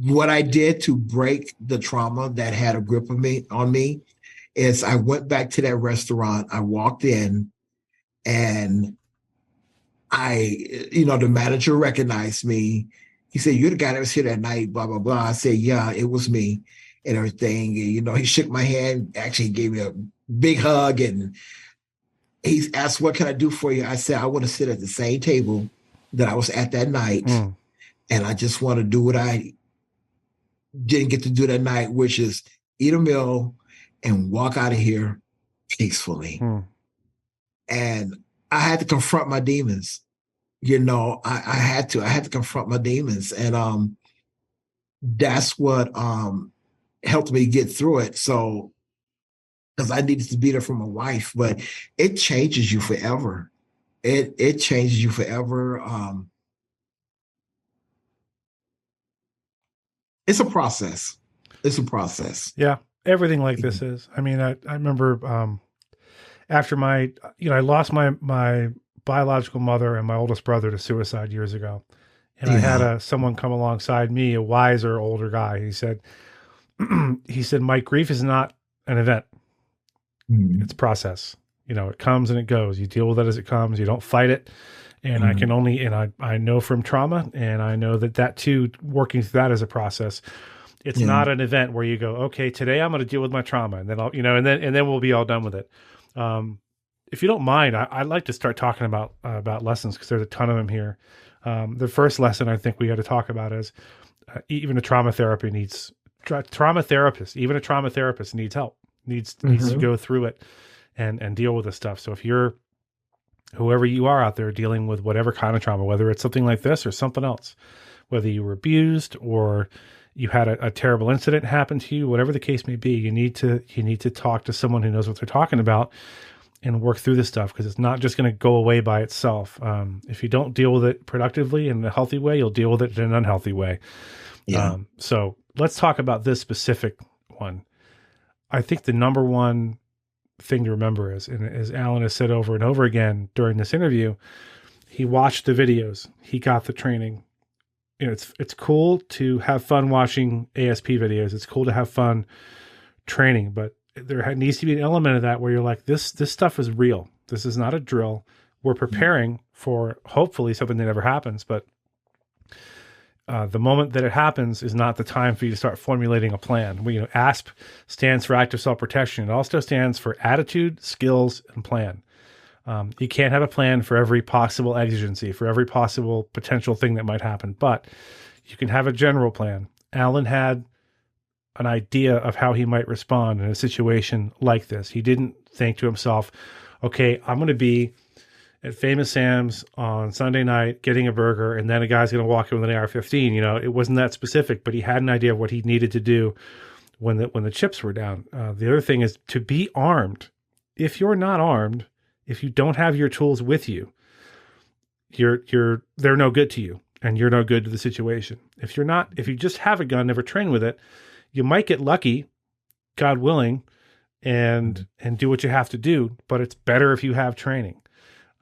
what I did to break the trauma that had a grip of me on me is I went back to that restaurant. I walked in and the manager recognized me. He said, "You're the guy that was here that night, blah, blah, blah." I said, "Yeah, it was me," and everything. And, he shook my hand, actually gave me a big hug, and he asked, "What can I do for you?" I said, "I want to sit at the same table that I was at that night. And I just want to do what I didn't get to do that night, which is eat a meal and walk out of here peacefully." And I had to confront my demons. I had to confront my demons. And that's what helped me get through it. So, because I needed to be there for my wife, but it changes you forever. It changes you forever. It's a process. It's a process. Yeah. Everything like this is. I mean, I remember after I lost my biological mother and my oldest brother to suicide years ago. And I had someone come alongside me, a wiser, older guy. He said, "Mike, grief is not an event. It's a process. It comes and it goes. You deal with it as it comes. You don't fight it." And I know from trauma, and I know that too, working through that as a process, it's not an event where you go, "Okay, today I'm going to deal with my trauma," and then and then we'll be all done with it. If you don't mind, I'd like to start talking about lessons, because there's a ton of them here. The first lesson I think we got to talk about is even a trauma therapist needs help, needs to go through it and deal with this stuff. So if you're, whoever you are out there, dealing with whatever kind of trauma, whether it's something like this or something else, whether you were abused or you had a terrible incident happen to you, whatever the case may be, you need to talk to someone who knows what they're talking about and work through this stuff, because it's not just going to go away by itself. If you don't deal with it productively in a healthy way, you'll deal with it in an unhealthy way. Yeah. So let's talk about this specific one. I think the number one thing to remember is, and as Alan has said over and over again during this interview, he watched the videos, he got the training. It's cool to have fun watching ASP videos. It's cool to have fun training, but there needs to be an element of that where you're like, this stuff is real. This is not a drill. We're preparing for hopefully something that never happens, but The moment that it happens is not the time for you to start formulating a plan. ASP stands for active self-protection. It also stands for attitude, skills, and plan. You can't have a plan for every possible exigency, for every possible potential thing that might happen, but you can have a general plan. Alan had an idea of how he might respond in a situation like this. He didn't think to himself, okay, I'm going to be at Famous Sam's on Sunday night getting a burger, and then a guy's going to walk in with an AR-15. It wasn't that specific, but he had an idea of what he needed to do when the chips were down. The other thing is to be armed. If you're not armed, if you don't have your tools with you, they're no good to you, and you're no good to the situation. If you just have a gun, never train with it, you might get lucky, God willing, and do what you have to do. But it's better if you have training.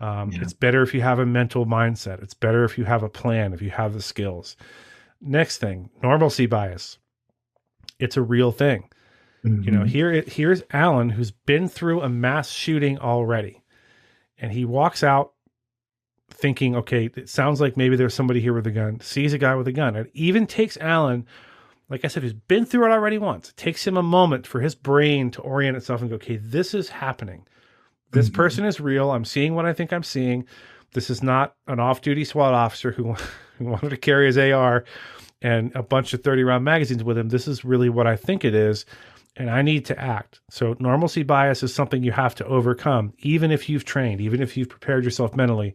It's better if you have a mental mindset. It's better if you have a plan, if you have the skills. Next thing, normalcy bias. It's a real thing. Here's Alan, who's been through a mass shooting already. And he walks out thinking, okay, it sounds like maybe there's somebody here with a gun, sees a guy with a gun. It even takes Alan, like I said, who's been through it already once. It takes him a moment for his brain to orient itself and go, okay, this is happening. This person is real. I'm seeing what I think I'm seeing. This is not an off-duty SWAT officer who wanted to carry his AR and a bunch of 30-round magazines with him. This is really what I think it is, and I need to act. So normalcy bias is something you have to overcome, even if you've trained, even if you've prepared yourself mentally.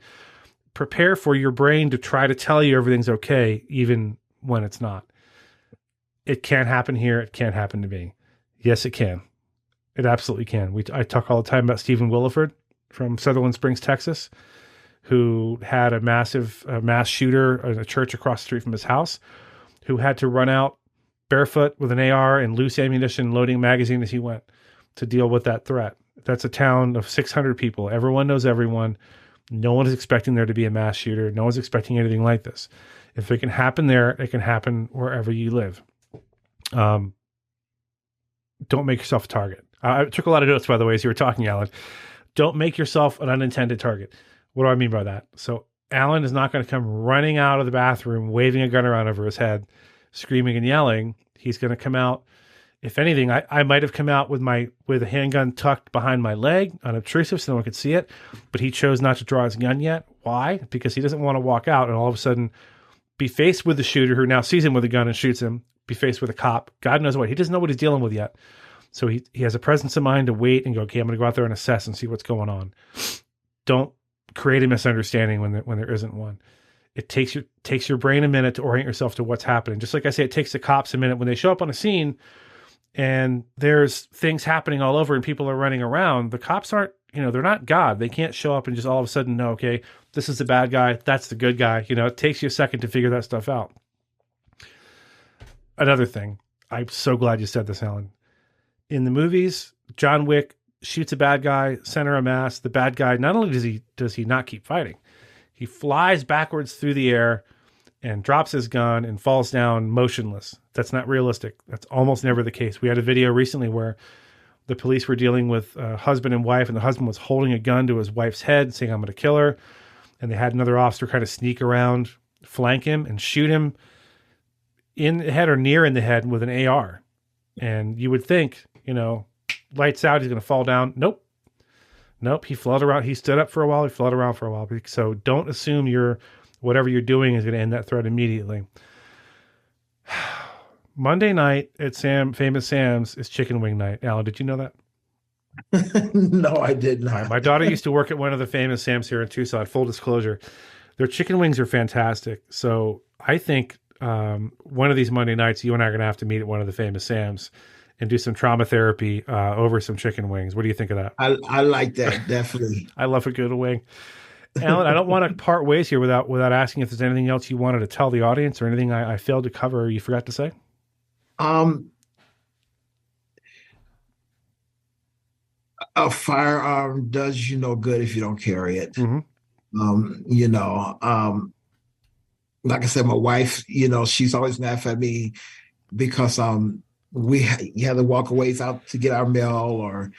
Prepare for your brain to try to tell you everything's okay, even when it's not. It can't happen here. It can't happen to me. Yes, it can. It absolutely can. I talk all the time about Stephen Williford from Sutherland Springs, Texas, who had a mass shooter in a church across the street from his house, who had to run out barefoot with an AR and loose ammunition, loading magazine as he went to deal with that threat. That's a town of 600 people. Everyone knows everyone. No one is expecting there to be a mass shooter. No one's expecting anything like this. If it can happen there, it can happen wherever you live. Don't make yourself a target. I took a lot of notes, by the way, as you were talking, Alan. Don't make yourself an unintended target. What do I mean by that? So Alan is not going to come running out of the bathroom, waving a gun around over his head, screaming and yelling. He's going to come out. If anything, I might have come out with a handgun tucked behind my leg, unobtrusive, so no one could see it. But he chose not to draw his gun yet. Why? Because he doesn't want to walk out and all of a sudden be faced with the shooter who now sees him with a gun and shoots him, be faced with a cop. God knows what. He doesn't know what he's dealing with yet. So he has a presence of mind to wait and go, okay, I'm going to go out there and assess and see what's going on. Don't create a misunderstanding when there isn't one. It takes your brain a minute to orient yourself to what's happening. Just like I say, it takes the cops a minute when they show up on a scene and there's things happening all over and people are running around. The cops aren't, they're not God. They can't show up and just all of a sudden know, okay, this is the bad guy, that's the good guy. It takes you a second to figure that stuff out. Another thing, I'm so glad you said this, Alan. In the movies, John Wick shoots a bad guy, center of mass. The bad guy, not only does he not keep fighting, he flies backwards through the air and drops his gun and falls down motionless. That's not realistic. That's almost never the case. We had a video recently where the police were dealing with a husband and wife, and the husband was holding a gun to his wife's head, saying, I'm going to kill her. And they had another officer kind of sneak around, flank him, and shoot him in the head or near in the head with an AR. And you would think, lights out, he's going to fall down. Nope. He floated around. He stood up for a while. He floated around for a while. So don't assume whatever you're doing is going to end that threat immediately. Monday night at Famous Sam's is chicken wing night. Alan, did you know that? No, I did not. Right, my daughter used to work at one of the Famous Sam's here in Tucson. Full disclosure, their chicken wings are fantastic. So I think one of these Monday nights, you and I are going to have to meet at one of the Famous Sam's and do some trauma therapy over some chicken wings. What do you think of that? I like that, definitely. I love a good wing. Alan, I don't want to part ways here without asking if there's anything else you wanted to tell the audience or anything I failed to cover or you forgot to say. A firearm does you no good if you don't carry it. Like I said, my wife, she's always laughed at me because you had to walk a ways out to get our mail, or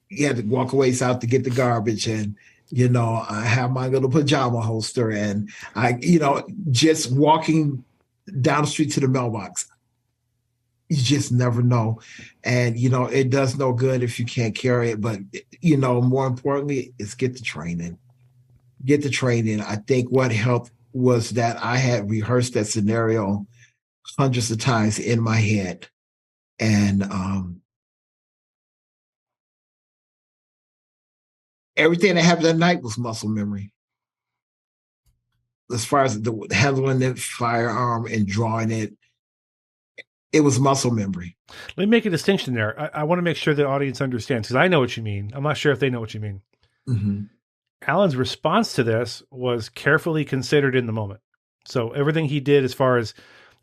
you had to walk a ways out to get the garbage, and I have my little pajama holster, and just walking down the street to the mailbox. You just never know. And, it does no good if you can't carry it. But, more importantly, is get the training. Get the training. I think what helped was that I had rehearsed that scenario hundreds of times in my head. And everything that happened that night was muscle memory. As far as the handling the firearm and drawing it, it was muscle memory. Let me make a distinction there. I want to make sure the audience understands, because I know what you mean. I'm not sure if they know what you mean. Mm-hmm. Alan's response to this was carefully considered in the moment. So everything he did as far as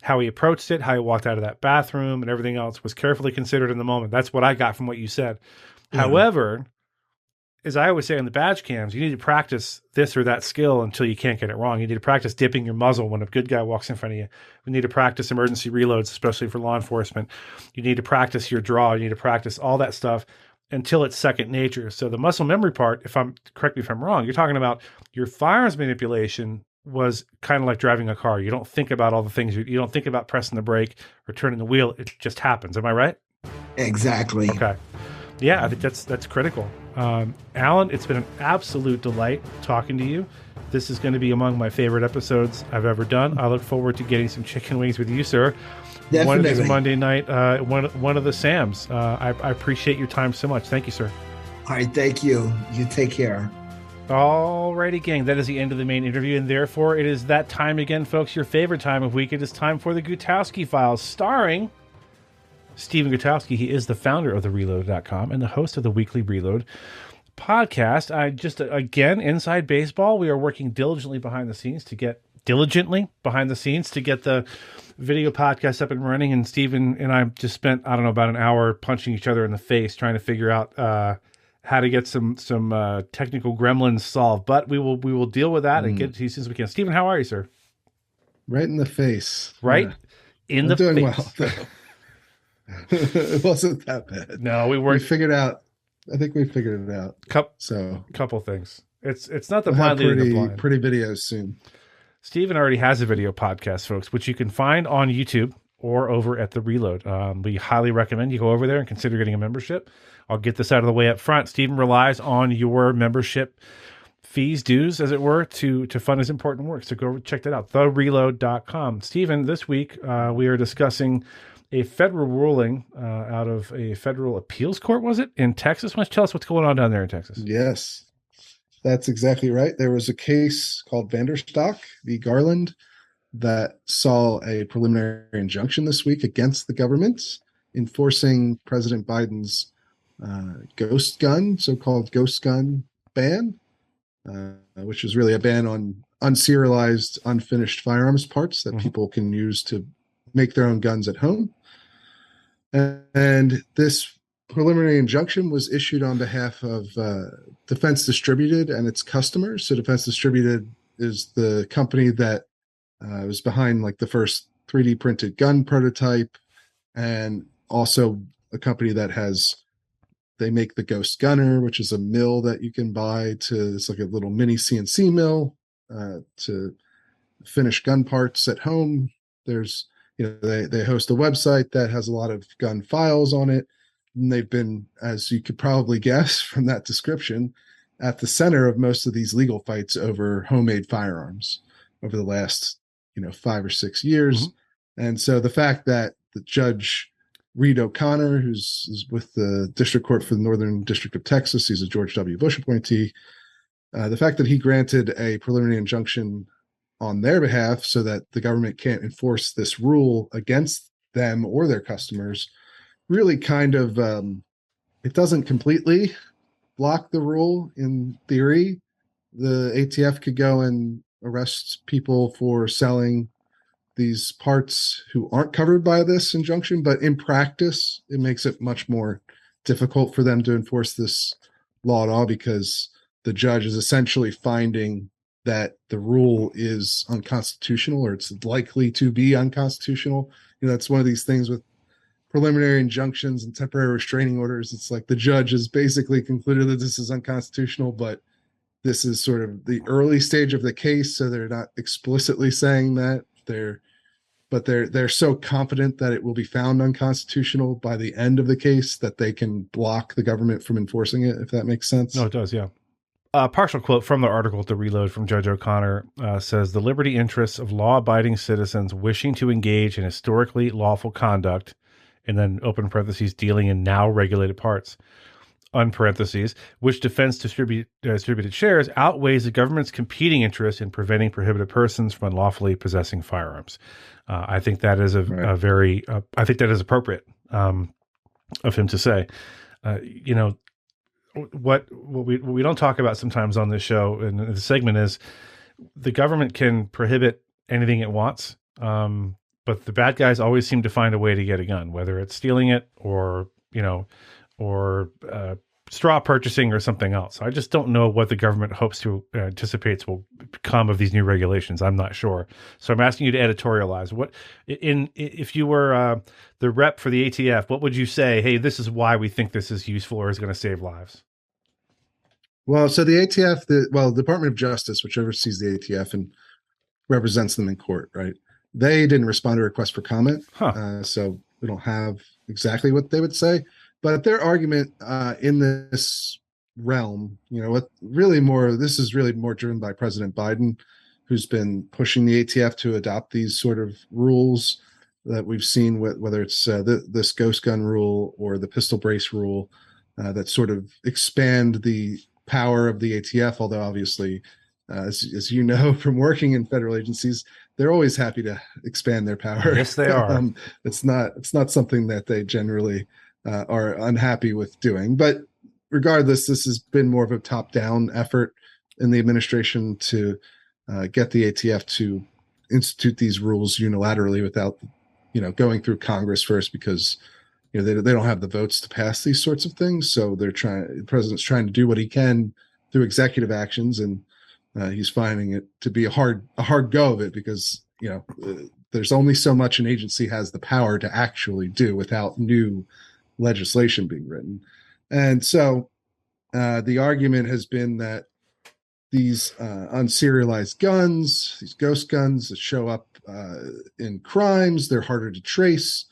how he approached it, how he walked out of that bathroom and everything else was carefully considered in the moment. That's what I got from what you said. Yeah. However, as I always say on the badge cams, you need to practice this or that skill until you can't get it wrong. You need to practice dipping your muzzle when a good guy walks in front of you. You need to practice emergency reloads, especially for law enforcement. You need to practice your draw. You need to practice all that stuff until it's second nature. So the muscle memory part, correct me if I'm wrong, you're talking about your firearms manipulation was kind of like driving a car. You don't think about all the things. You don't think about pressing the brake or turning the wheel. It just happens. Am I right? Exactly. Okay. Yeah, I think that's critical. Alan, it's been an absolute delight talking to you. This is going to be among my favorite episodes I've ever done. I look forward to getting some chicken wings with you, sir. Definitely. One of these Monday night, one of the Sams. I appreciate your time so much. Thank you, sir. All right, thank you. You take care. All righty, gang. That is the end of the main interview, and therefore it is that time again, folks. Your favorite time of week. It is time for the Gutowski Files, starring Stephen Gutowski. He is the founder of TheReload.com and the host of the Weekly Reload podcast. Again, inside baseball, we are working diligently behind the scenes to get the video podcast up and running. And Stephen and I just spent, about an hour punching each other in the face trying to figure out how to get some technical gremlins solved. But we will deal with that and get it to you as soon as we can. Stephen, how are you, sir? Right in the face. Right in the face. I'm doing well. It wasn't that bad. No, we weren't. I think we figured it out. Couple things. It's not the blind leading the blind. Pretty videos soon. Stephen already has a video podcast, folks, which you can find on YouTube or over at The Reload. We highly recommend you go over there and consider getting a membership. I'll get this out of the way up front. Stephen relies on your membership fees, dues, as it were, to fund his important work. So go check that out, TheReload.com. Stephen, this week we are discussing a federal ruling out of a federal appeals court, was it, in Texas? Why don't you tell us what's going on down there in Texas? Yes, that's exactly right. There was a case called Vanderstock v. Garland that saw a preliminary injunction this week against the government enforcing President Biden's ghost gun, so-called ghost gun ban, which is really a ban on unserialized, unfinished firearms parts that people can use to make their own guns at home. And this preliminary injunction was issued on behalf of Defense Distributed and its customers. So Defense Distributed is the company that was behind like the first 3D printed gun prototype, and also a company that they make the Ghost Gunner, which is a mill that you can buy it's like a little mini CNC mill to finish gun parts at home. There's, they host a website that has a lot of gun files on it. And they've been, as you could probably guess from that description, at the center of most of these legal fights over homemade firearms over the last, 5 or 6 years. And so the fact that the Judge Reed O'Connor, who's with the District Court for the Northern District of Texas, he's a George W. Bush appointee, the fact that he granted a preliminary injunction on their behalf so that the government can't enforce this rule against them or their customers really kind of, it doesn't completely block the rule in theory. The ATF could go and arrest people for selling these parts who aren't covered by this injunction, but in practice, it makes it much more difficult for them to enforce this law at all, because the judge is essentially finding that the rule is unconstitutional, or it's likely to be unconstitutional. That's one of these things with preliminary injunctions and temporary restraining orders. It's like the judge has basically concluded that this is unconstitutional, but this is sort of the early stage of the case, so they're not explicitly saying that. but they're so confident that it will be found unconstitutional by the end of the case that they can block the government from enforcing it, if that makes sense. No, it does, yeah. A partial quote from the article to reload from Judge O'Connor says, the liberty interests of law-abiding citizens wishing to engage in historically lawful conduct, and then open parentheses, dealing in now regulated parts, unparentheses, which defends distributed shares outweighs the government's competing interest in preventing prohibited persons from unlawfully possessing firearms. I think that is I think that is appropriate of him to say. What we don't talk about sometimes on this show and the segment is the government can prohibit anything it wants, but the bad guys always seem to find a way to get a gun, whether it's stealing it or straw purchasing or something else. I just don't know what the government hopes to anticipates will come of these new regulations. I'm not sure. So I'm asking you to editorialize. If you were the rep for the ATF, what would you say? Hey, this is why we think this is useful or is going to save lives. Well, so the ATF, the Department of Justice, which oversees the ATF and represents them in court, right? They didn't respond to a request for comment. So we don't have exactly what they would say. But their argument in this realm, this is really more driven by President Biden, who's been pushing the ATF to adopt these sort of rules that we've seen, whether it's this ghost gun rule or the pistol brace rule, that sort of expand the power of the ATF. Although obviously, as you know from working in federal agencies, they're always happy to expand their power. Yes, they are. It's not something that they generally are unhappy with doing. But regardless, this has been more of a top-down effort in the administration to get the ATF to institute these rules unilaterally without, going through Congress first, because they don't have the votes to pass these sorts of things. So the president's trying to do what he can through executive actions, and he's finding it to be a hard go of it because there's only so much an agency has the power to actually do without new legislation being written. And so the argument has been that these unserialized guns, these ghost guns that show up in crimes, they're harder to trace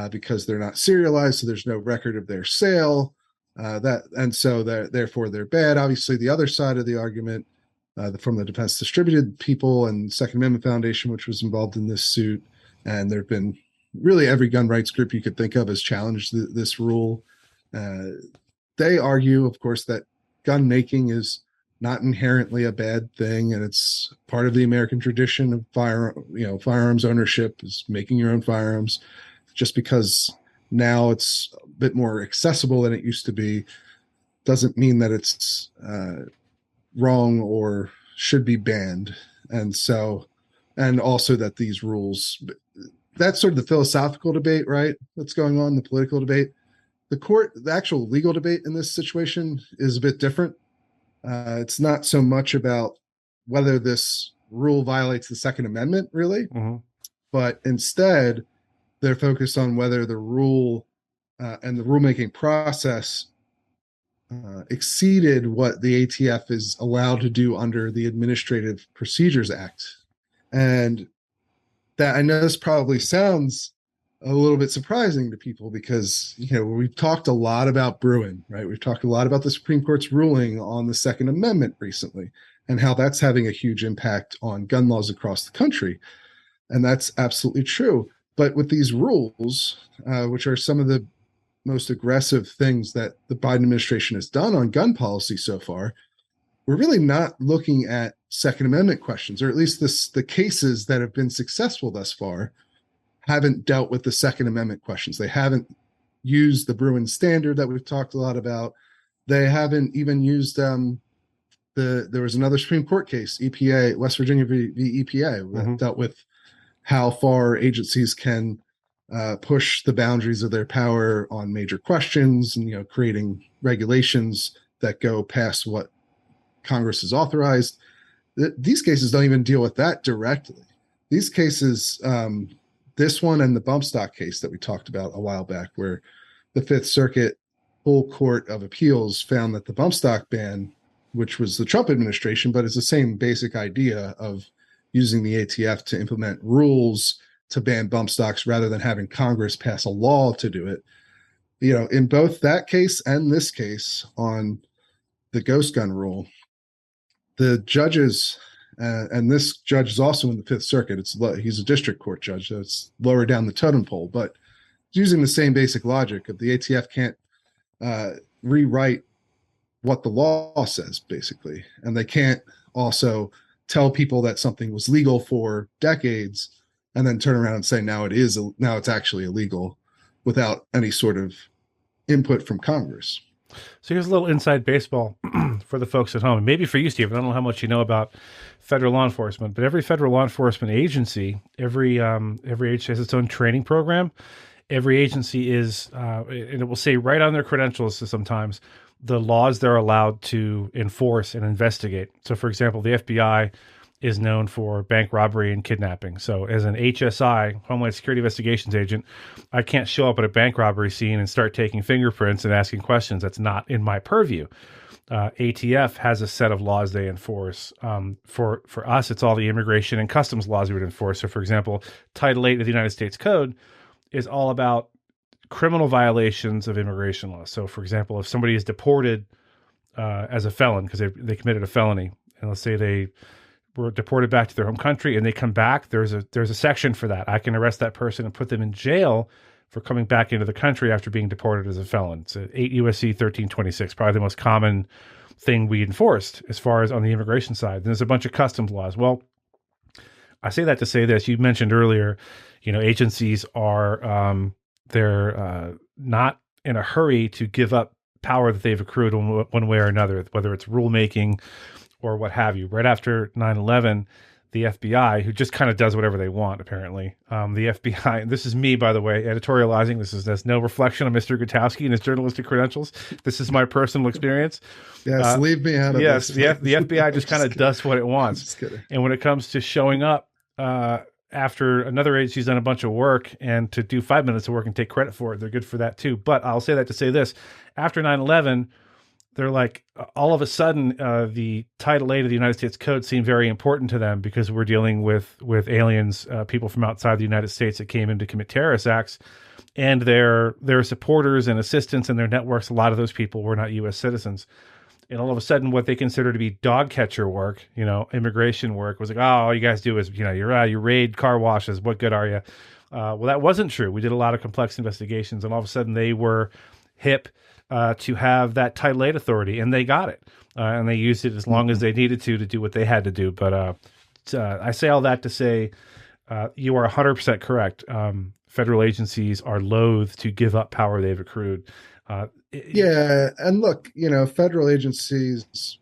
because they're not serialized, so there's no record of their sale. Therefore they're bad. Obviously, the other side of the argument from the Defense Distributed people and Second Amendment Foundation, which was involved in this suit, and there have been really every gun rights group you could think of has challenged this rule. They argue, of course, that gun making is not inherently a bad thing, and it's part of the American tradition of firearms ownership is making your own firearms. Just because now it's a bit more accessible than it used to be doesn't mean that it's wrong or should be banned. And also that these rules, that's sort of the philosophical debate, right? That's going on, the political debate. The actual legal debate in this situation is a bit different. It's not so much about whether this rule violates the Second Amendment, really, but instead they're focused on whether the rule and the rulemaking process exceeded what the ATF is allowed to do under the Administrative Procedures Act. And that, I know this probably sounds a little bit surprising to people because, we've talked a lot about Bruin, right? We've talked a lot about the Supreme Court's ruling on the Second Amendment recently and how that's having a huge impact on gun laws across the country. And that's absolutely true. But with these rules, which are some of the most aggressive things that the Biden administration has done on gun policy so far, we're really not looking at Second Amendment questions, or at least the cases that have been successful thus far haven't dealt with the Second Amendment questions. They haven't used the Bruin standard that we've talked a lot about. They haven't even used there was another Supreme Court case, EPA, West Virginia v. EPA, that dealt with how far agencies can push the boundaries of their power on major questions and, creating regulations that go past what Congress has authorized. These cases don't even deal with that directly. These cases, this one and the bump stock case that we talked about a while back, where the Fifth Circuit full court of appeals found that the bump stock ban, which was the Trump administration, but it's the same basic idea of using the ATF to implement rules to ban bump stocks rather than having Congress pass a law to do it. In both that case and this case on the ghost gun rule, the judges, and this judge is also in the Fifth Circuit. He's a district court judge, so it's lower down the totem pole, but using the same basic logic of the ATF can't rewrite what the law says, basically, and they can't also tell people that something was legal for decades and then turn around and say now it's actually illegal without any sort of input from Congress. So here's a little inside baseball for the folks at home, and maybe for you, Steve. I don't know how much you know about federal law enforcement, but every federal law enforcement agency, every agency has its own training program. Every agency is, and it will say right on their credentials sometimes, the laws they're allowed to enforce and investigate. So, for example, the FBI is known for bank robbery and kidnapping. So as an HSI, Homeland Security Investigations agent, I can't show up at a bank robbery scene and start taking fingerprints and asking questions. That's not in my purview. ATF has a set of laws they enforce. For us, it's all the immigration and customs laws we would enforce. So, for example, Title 8 of the United States Code is all about criminal violations of immigration laws. So, for example, if somebody is deported as a felon because they committed a felony, and let's say they were deported back to their home country and they come back, there's a section for that. I can arrest that person and put them in jail for coming back into the country after being deported as a felon. It's 8 U.S.C. 1326, probably the most common thing we enforced as far as on the immigration side. And there's a bunch of customs laws. Well, I say that to say this. You mentioned earlier, agencies are they're not in a hurry to give up power that they've accrued one way or another, whether it's rulemaking or what have you. Right after 9/11, the FBI, who just kind of does whatever they want, apparently, the FBI, and this is me, by the way, editorializing. That's no reflection on Mr. Gutowski and his journalistic credentials. This is my personal experience. Yes, leave me out of this. Yes, the FBI just kind of does what it wants. Just kidding. And when it comes to showing up after another agency's done a bunch of work and to do 5 minutes of work and take credit for it, they're good for that too. But I'll say that to say this. After 9/11, they're like, all of a sudden, the Title 8 of the United States Code seemed very important to them because we're dealing with aliens, people from outside the United States that came in to commit terrorist acts, and their supporters and assistants and their networks. A lot of those people were not U.S. citizens, and all of a sudden, what they consider to be dog catcher work, immigration work, was like, oh, all you guys do is, you raid car washes. What good are you? Well, that wasn't true. We did a lot of complex investigations, and all of a sudden, they were hip to have that Title 8 authority, and they got it, and they used it as long as they needed to do what they had to do. But I say all that to say you are 100% correct. Federal agencies are loath to give up power they've accrued. And look, federal agencies,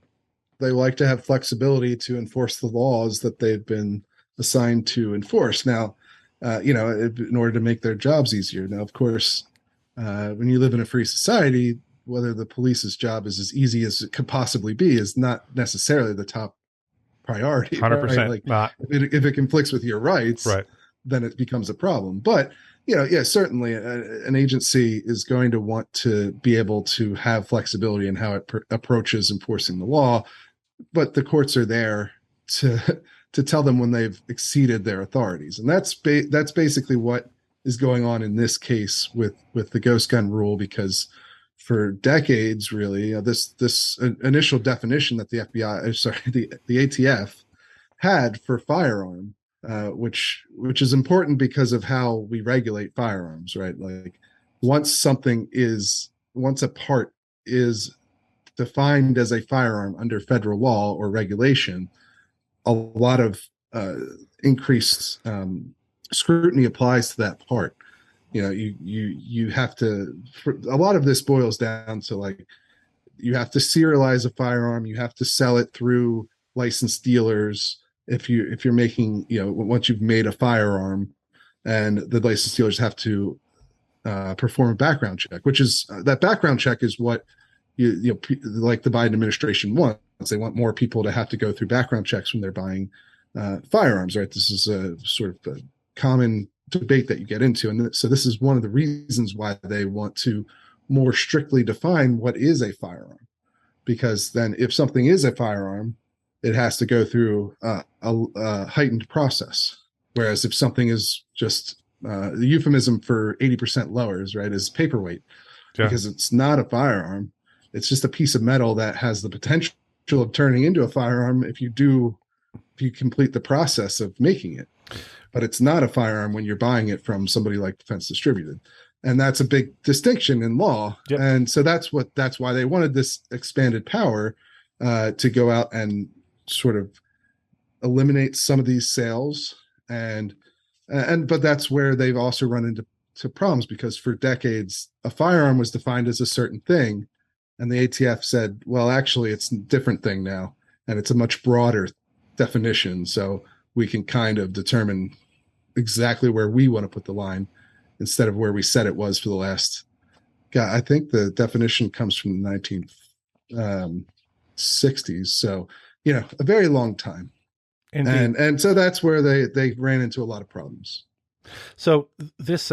they like to have flexibility to enforce the laws that they've been assigned to enforce. Now, in order to make their jobs easier. Now, of course, when you live in a free society, whether the police's job is as easy as it could possibly be is not necessarily the top priority. 100% right? Like, not. If it conflicts with your rights, right, then it becomes a problem. But, certainly an agency is going to want to be able to have flexibility in how it approaches enforcing the law. But the courts are there to tell them when they've exceeded their authorities. And that's basically what is going on in this case with the ghost gun rule, because for decades, really, this initial definition that the ATF had for firearm, which is important because of how we regulate firearms, right? Like once a part is defined as a firearm under federal law or regulation, a lot of increased scrutiny applies to that part. You have to, a lot of this boils down to, like, you have to serialize a firearm, you have to sell it through licensed dealers if you're making, once you've made a firearm, and the licensed dealers have to perform a background check, which is that background check is what like the Biden administration wants. They want more people to have to go through background checks when they're buying firearms, right? This is a sort of a common debate that you get into. And so this is one of the reasons why they want to more strictly define what is a firearm, because then if something is a firearm, it has to go through a heightened process. Whereas if something is just the euphemism for 80% lowers, right, is paperweight, because it's not a firearm. It's just a piece of metal that has the potential of turning into a firearm if you complete the process of making it. But it's not a firearm when you're buying it from somebody like Defense Distributed. And that's a big distinction in law. Yep. And so that's why they wanted this expanded power to go out and sort of eliminate some of these sales. But that's where they've also run into problems, because for decades a firearm was defined as a certain thing, and the ATF said, well, actually it's a different thing now, and it's a much broader definition, so we can kind of determine exactly where we want to put the line instead of where we said it was for the last, I think the definition comes from the 1960s, so a very long time. Indeed. And so that's where they ran into a lot of problems. So this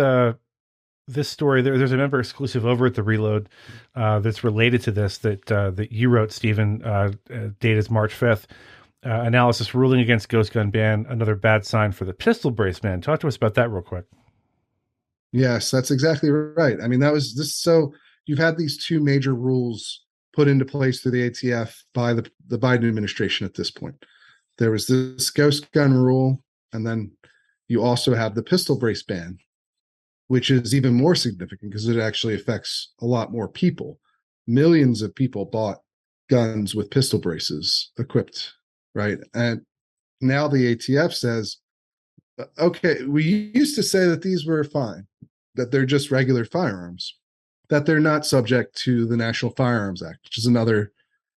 story, there's a member exclusive over at the Reload that's related to this that you wrote, Stephen. Date is March 5th. Analysis: ruling against ghost gun ban, another bad sign for the pistol brace ban. Talk to us about that real quick. Yes, that's exactly right. I mean, that was this. So you've had these two major rules put into place through the ATF by the Biden administration at this point. There was this ghost gun rule, and then you also have the pistol brace ban, which is even more significant because it actually affects a lot more people. Millions of people bought guns with pistol braces equipped, right? And now the ATF says, okay, we used to say that these were fine, that they're just regular firearms, that they're not subject to the National Firearms Act, which is another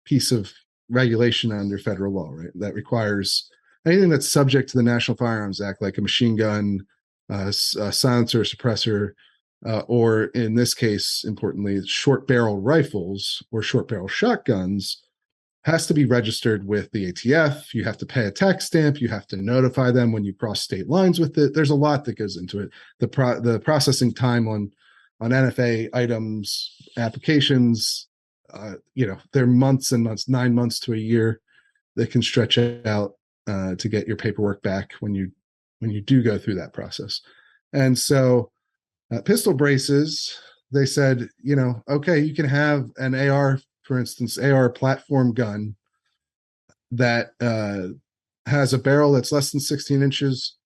piece of regulation under federal law, right? That requires anything that's subject to the National Firearms Act, like a machine gun, a silencer, suppressor, or in this case, importantly, short barrel rifles or short barrel shotguns, has to be registered with the ATF. You have to pay a tax stamp. You have to notify them when you cross state lines with it. There's a lot that goes into it. The processing time on NFA items, applications, they're months and months, 9 months to a year. That can stretch out to get your paperwork back when you do go through that process. And so pistol braces, they said, okay, you can have an AR, for instance, AR platform gun that has a barrel that's less than 16 inches.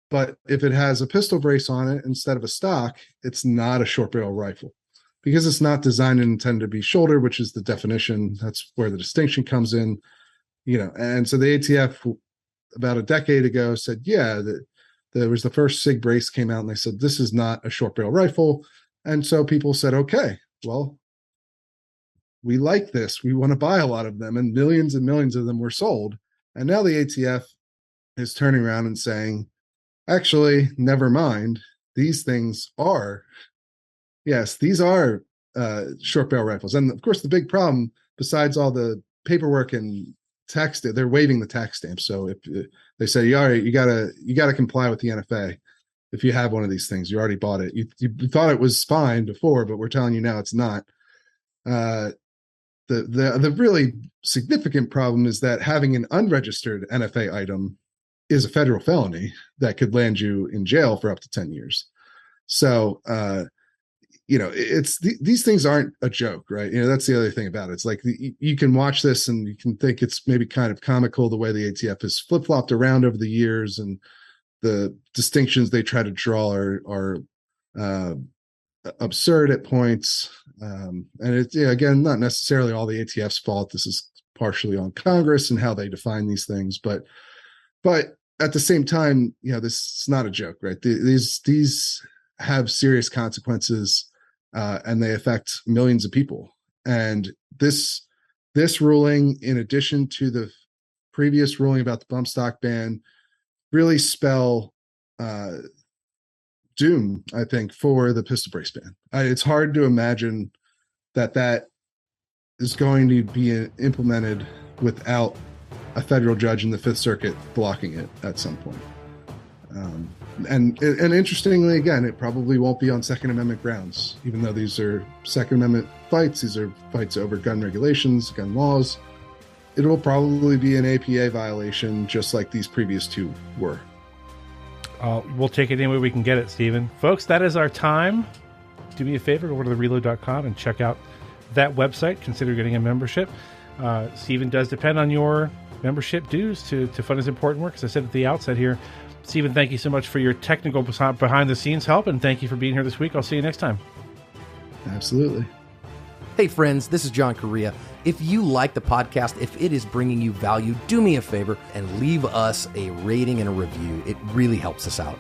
But if it has a pistol brace on it instead of a stock, it's not a short barrel rifle, because it's not designed and intended to be shoulder, which is the definition. That's where the distinction comes in, And so the ATF about a decade ago said, yeah, that there was the first SIG brace came out, and they said, this is not a short barrel rifle. And so people said, okay, well, we like this. We want to buy a lot of them. And millions of them were sold. And now the ATF is turning around and saying, actually, never mind. These things are, these are short barrel rifles. And of course, the big problem, besides all the paperwork and tax, they're waiving the tax stamp. So if they say, all right, you gotta comply with the NFA. If you have one of these things, you already bought it. You thought it was fine before, but we're telling you now it's not. The really significant problem is that having an unregistered NFA item is a federal felony that could land you in jail for up to 10 years. So, these things aren't a joke, right? That's the other thing about it. It's like you can watch this and you can think it's maybe kind of comical the way the ATF has flip-flopped around over the years, and the distinctions they try to draw are absurd at points. And it's, again, not necessarily all the ATF's fault. This is partially on Congress and how they define these things, but at the same time, this is not a joke, right? These have serious consequences, and they affect millions of people. And this ruling, in addition to the previous ruling about the bump stock ban, really spell doom, I think, for the pistol brace ban. It's hard to imagine that is going to be implemented without a federal judge in the Fifth Circuit blocking it at some point. And interestingly, again, it probably won't be on Second Amendment grounds, even though these are Second Amendment fights. These are fights over gun regulations, gun laws. It will probably be an APA violation, just like these previous two were. We'll take it any way we can get it, Stephen. Folks, that is our time. Do me a favor, go over to thereload.com and check out that website. Consider getting a membership. Stephen does depend on your membership dues to fund his important work. As I said at the outset here, Stephen, thank you so much for your technical behind-the-scenes help, and thank you for being here this week. I'll see you next time. Absolutely. Hey, friends, this is John Correa. If you like the podcast, if it is bringing you value, do me a favor and leave us a rating and a review. It really helps us out.